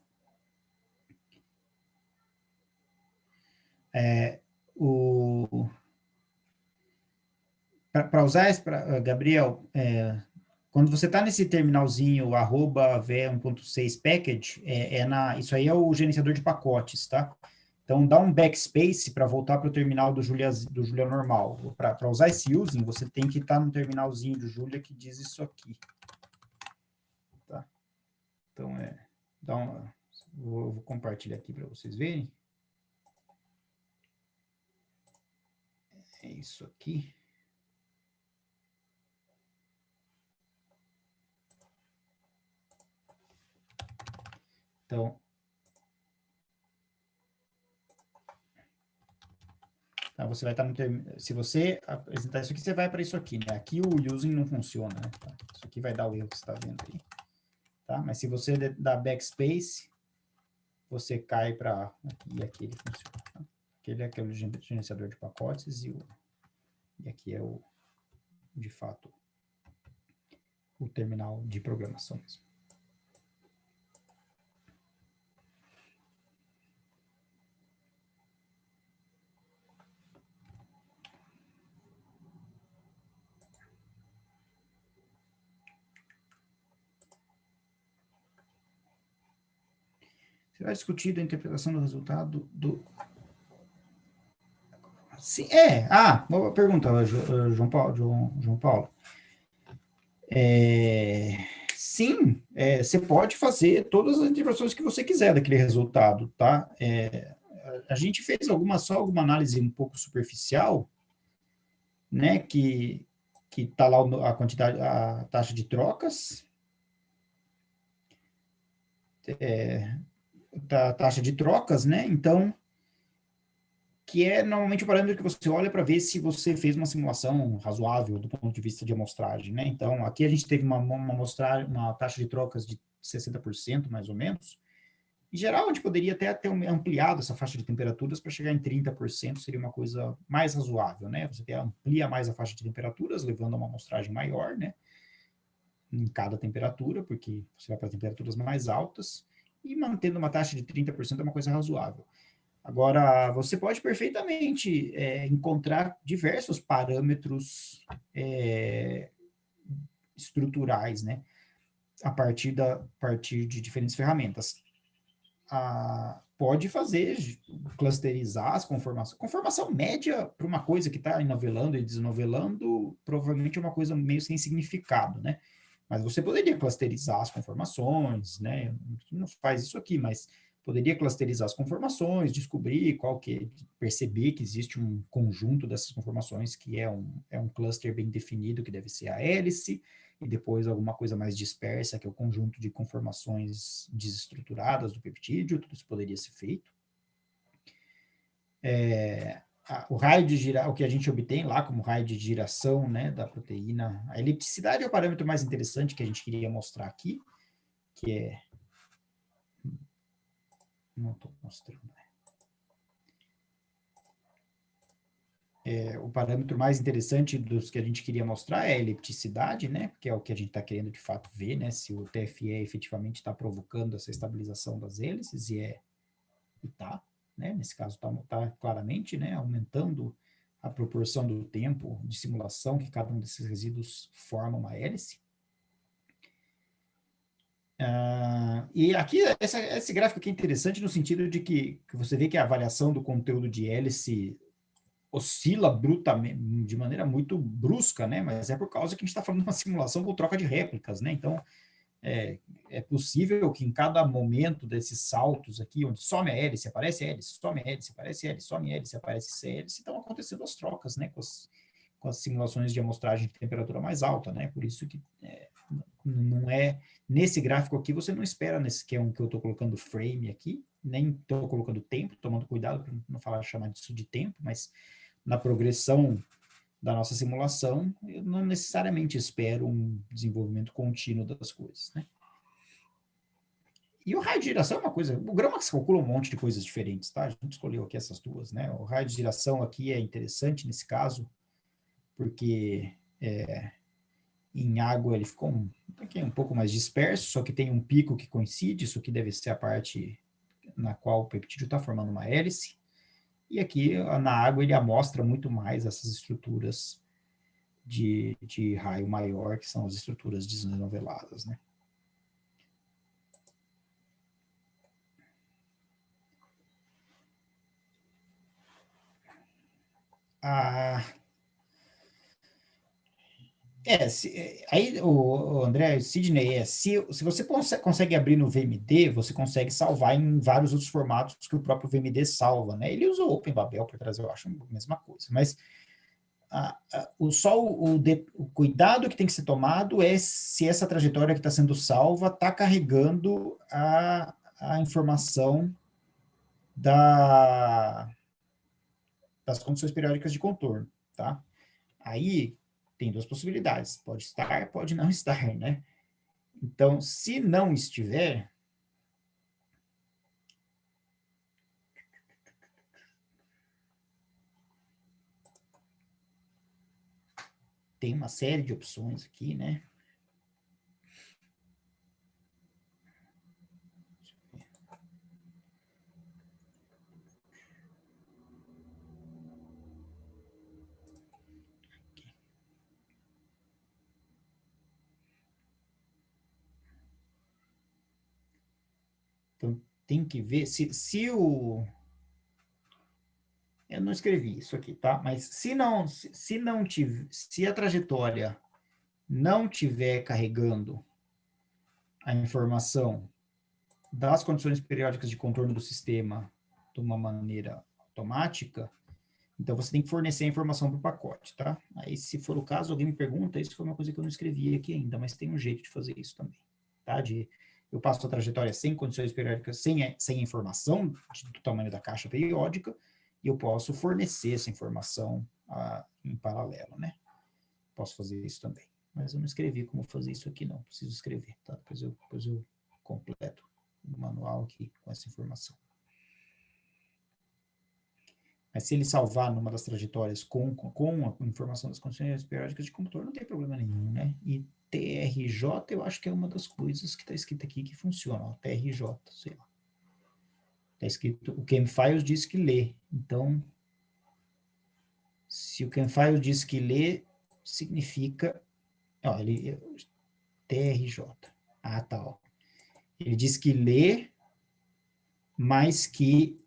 Para usar esse, Gabriel, quando você está nesse terminalzinho @v1.6 package, isso aí é o gerenciador de pacotes, tá? Então, dá um backspace para voltar para o terminal do Julia normal. Para usar esse using, você tem que estar no terminalzinho do Julia que diz isso aqui. Tá? Então, vou compartilhar aqui para vocês verem. É isso aqui. Então, você vai estar no terminal. Se você apresentar isso aqui, você vai para isso aqui, né? Aqui o using não funciona, né? Tá? Isso aqui vai dar o erro que você está vendo aí. Tá? Mas se você dá backspace, você cai para aqui e aqui ele funciona. Tá? Aquele é o gerenciador de pacotes e aqui é de fato, o terminal de programação mesmo. Será discutida a interpretação do resultado do... Sim, boa pergunta, João Paulo. Sim, você pode fazer todas as interpretações que você quiser daquele resultado, tá? A gente fez só alguma análise um pouco superficial, né, que tá lá a quantidade, a taxa de trocas, taxa de trocas, né? Então, que é normalmente o parâmetro que você olha para ver se você fez uma simulação razoável do ponto de vista de amostragem, né? Então, aqui a gente teve uma taxa de trocas de 60%, mais ou menos. Em geral, a gente poderia até ter ampliado essa faixa de temperaturas para chegar em 30%, seria uma coisa mais razoável, né? Você amplia mais a faixa de temperaturas, levando a uma amostragem maior, né? Em cada temperatura, porque você vai para temperaturas mais altas, e mantendo uma taxa de 30% é uma coisa razoável. Agora, você pode perfeitamente encontrar diversos parâmetros estruturais, né? A partir de diferentes ferramentas. Pode fazer, clusterizar as conformações. Conformação média para uma coisa que está novelando e desnovelando, provavelmente é uma coisa meio sem significado, né? Mas você poderia clusterizar as conformações, né? A gente não faz isso aqui, mas poderia clusterizar as conformações, descobrir perceber que existe um conjunto dessas conformações que é um cluster bem definido, que deve ser a hélice, e depois alguma coisa mais dispersa, que é o conjunto de conformações desestruturadas do peptídeo. Tudo isso poderia ser feito. O raio de giração, o que a gente obtém lá como raio de giração, né, da proteína, a elipticidade é o parâmetro mais interessante que a gente queria mostrar aqui, que é... Não estou mostrando. O parâmetro mais interessante dos que a gente queria mostrar é a elipticidade, né, que é o que a gente está querendo de fato ver, né, se o TFE efetivamente está provocando essa estabilização das hélices, e está, né, nesse caso está claramente, né, aumentando a proporção do tempo de simulação que cada um desses resíduos forma uma hélice. E aqui, esse gráfico aqui é interessante no sentido de que você vê que a variação do conteúdo de hélice oscila brutamente, de maneira muito brusca, né? Mas é por causa que a gente está falando de uma simulação com troca de réplicas, né? Então, É possível que em cada momento desses saltos aqui, onde some a hélice, aparece hélice, some a hélice, aparece hélice, some a hélice, aparece hélice, estão acontecendo as trocas, né, com as simulações de amostragem de temperatura mais alta, né, por isso que não é, nesse gráfico aqui, você não espera nesse que é um que eu estou colocando frame aqui, nem estou colocando tempo, tomando cuidado para não chamar disso de tempo, mas na progressão da nossa simulação, eu não necessariamente espero um desenvolvimento contínuo das coisas, né. E o raio de giração é uma coisa, o GROMACS calcula um monte de coisas diferentes, tá? A gente escolheu aqui essas duas, né? O raio de giração aqui é interessante nesse caso, porque em água ele ficou um pouco mais disperso, só que tem um pico que coincide, isso aqui deve ser a parte na qual o peptídeo está formando uma hélice, e aqui na água ele amostra muito mais essas estruturas de raio maior, que são as estruturas desnoveladas, né? Aí, o André, Sidney, se você consegue abrir no VMD, você consegue salvar em vários outros formatos que o próprio VMD salva, né? Ele usou o OpenBabel para trazer, eu acho, a mesma coisa, mas o cuidado que tem que ser tomado é se essa trajetória que está sendo salva está carregando a informação das condições periódicas de contorno, tá? Aí tem duas possibilidades, pode estar, pode não estar, né? Então, se não estiver, tem uma série de opções aqui, né? Então, tem que ver se o... Eu não escrevi isso aqui, tá? Mas se a trajetória não tiver carregando a informação das condições periódicas de contorno do sistema de uma maneira automática, então você tem que fornecer a informação para o pacote, tá? Aí, se for o caso, alguém me pergunta, isso foi uma coisa que eu não escrevi aqui ainda, mas tem um jeito de fazer isso também, tá? Eu passo a trajetória sem condições periódicas, sem informação do tamanho da caixa periódica, e eu posso fornecer essa informação em paralelo, né? Posso fazer isso também. Mas eu não escrevi como fazer isso aqui, não. Preciso escrever, tá? Depois eu completo o manual aqui com essa informação. Mas se ele salvar numa das trajetórias com a informação das condições periódicas de contorno, não tem problema nenhum, né? E TRJ, eu acho que é uma das coisas que está escrito aqui que funciona, ó, TRJ, sei lá. Está escrito, o ChemFiles diz que lê. Então, se o ChemFiles diz que lê, significa... Ó, TRJ. Ah, tá, ó. Ele diz que lê, mas que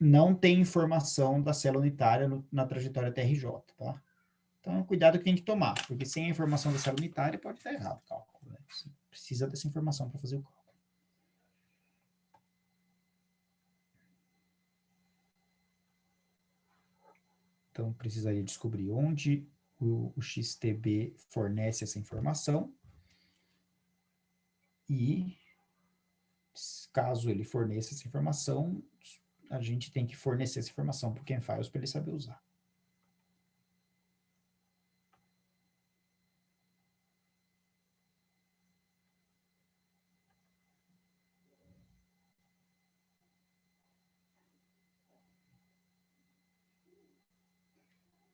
não tem informação da célula unitária na trajetória TRJ, tá? Então, é um cuidado que tem que tomar, porque sem a informação da célula unitária pode estar errado o cálculo, né? Você precisa dessa informação para fazer o cálculo. Então, precisaria descobrir onde o XTB fornece essa informação e, caso ele forneça essa informação, a gente tem que fornecer essa informação para o ChemFiles para ele saber usar.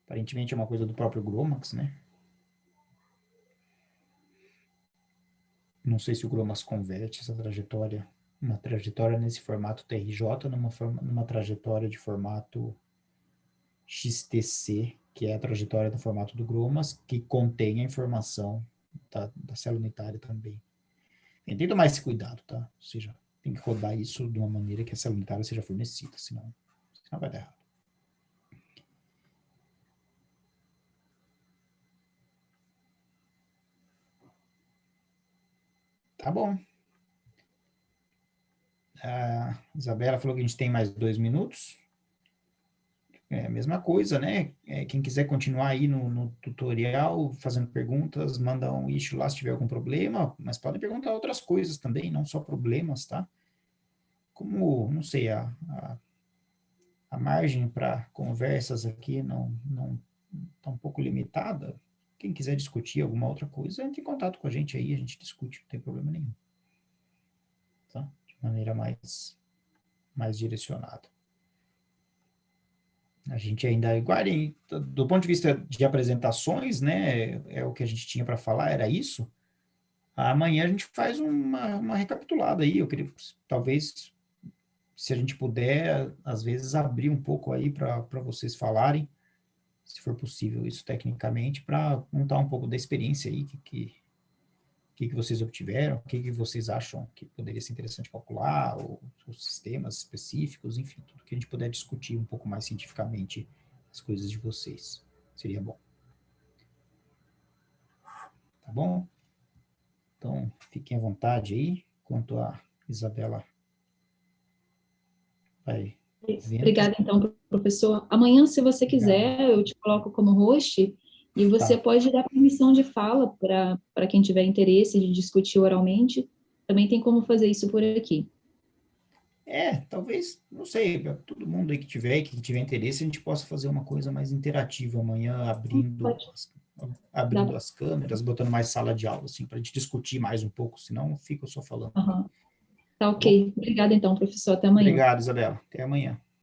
Aparentemente é uma coisa do próprio GROMACS, né? Não sei se o GROMACS converte essa trajetória, uma trajetória nesse formato TRJ, numa trajetória de formato XTC, que é a trajetória do formato do GROMACS, que contém a informação da célula unitária também. Tem que tomar esse cuidado, tá? Ou seja, tem que rodar isso de uma maneira que a célula unitária seja fornecida, senão vai dar errado. Tá bom. A Isabela falou que a gente tem mais 2 minutos. É a mesma coisa, né? Quem quiser continuar aí no tutorial, fazendo perguntas, manda um issue lá se tiver algum problema, mas podem perguntar outras coisas também, não só problemas, tá? Como, não sei, a margem para conversas aqui não está um pouco limitada. Quem quiser discutir alguma outra coisa, entre em contato com a gente aí, a gente discute, não tem problema nenhum. Tá? De maneira mais direcionada. A gente ainda, igualem, do ponto de vista de apresentações, né, o que a gente tinha para falar, era isso. Amanhã a gente faz uma recapitulada aí, eu queria, talvez, se a gente puder, às vezes, abrir um pouco aí para vocês falarem, se for possível isso tecnicamente, para contar um pouco da experiência aí, que vocês obtiveram, o que vocês acham que poderia ser interessante calcular, ou os sistemas específicos, enfim, tudo que a gente puder discutir um pouco mais cientificamente as coisas de vocês. Seria bom. Tá bom? Então, fiquem à vontade aí, enquanto a Isabela vai vendo. Obrigada, então, professor. Amanhã, se você quiser, eu te coloco como host e você pode dar permissão de fala para quem tiver interesse de discutir oralmente. Também tem como fazer isso por aqui. Talvez, não sei, para todo mundo aí que tiver interesse, a gente possa fazer uma coisa mais interativa amanhã, abrindo as câmeras, botando mais sala de aula, assim, para a gente discutir mais um pouco, senão fica só falando. Tá ok. Obrigada, então, professor. Até amanhã. Obrigado, Isabela. Até amanhã.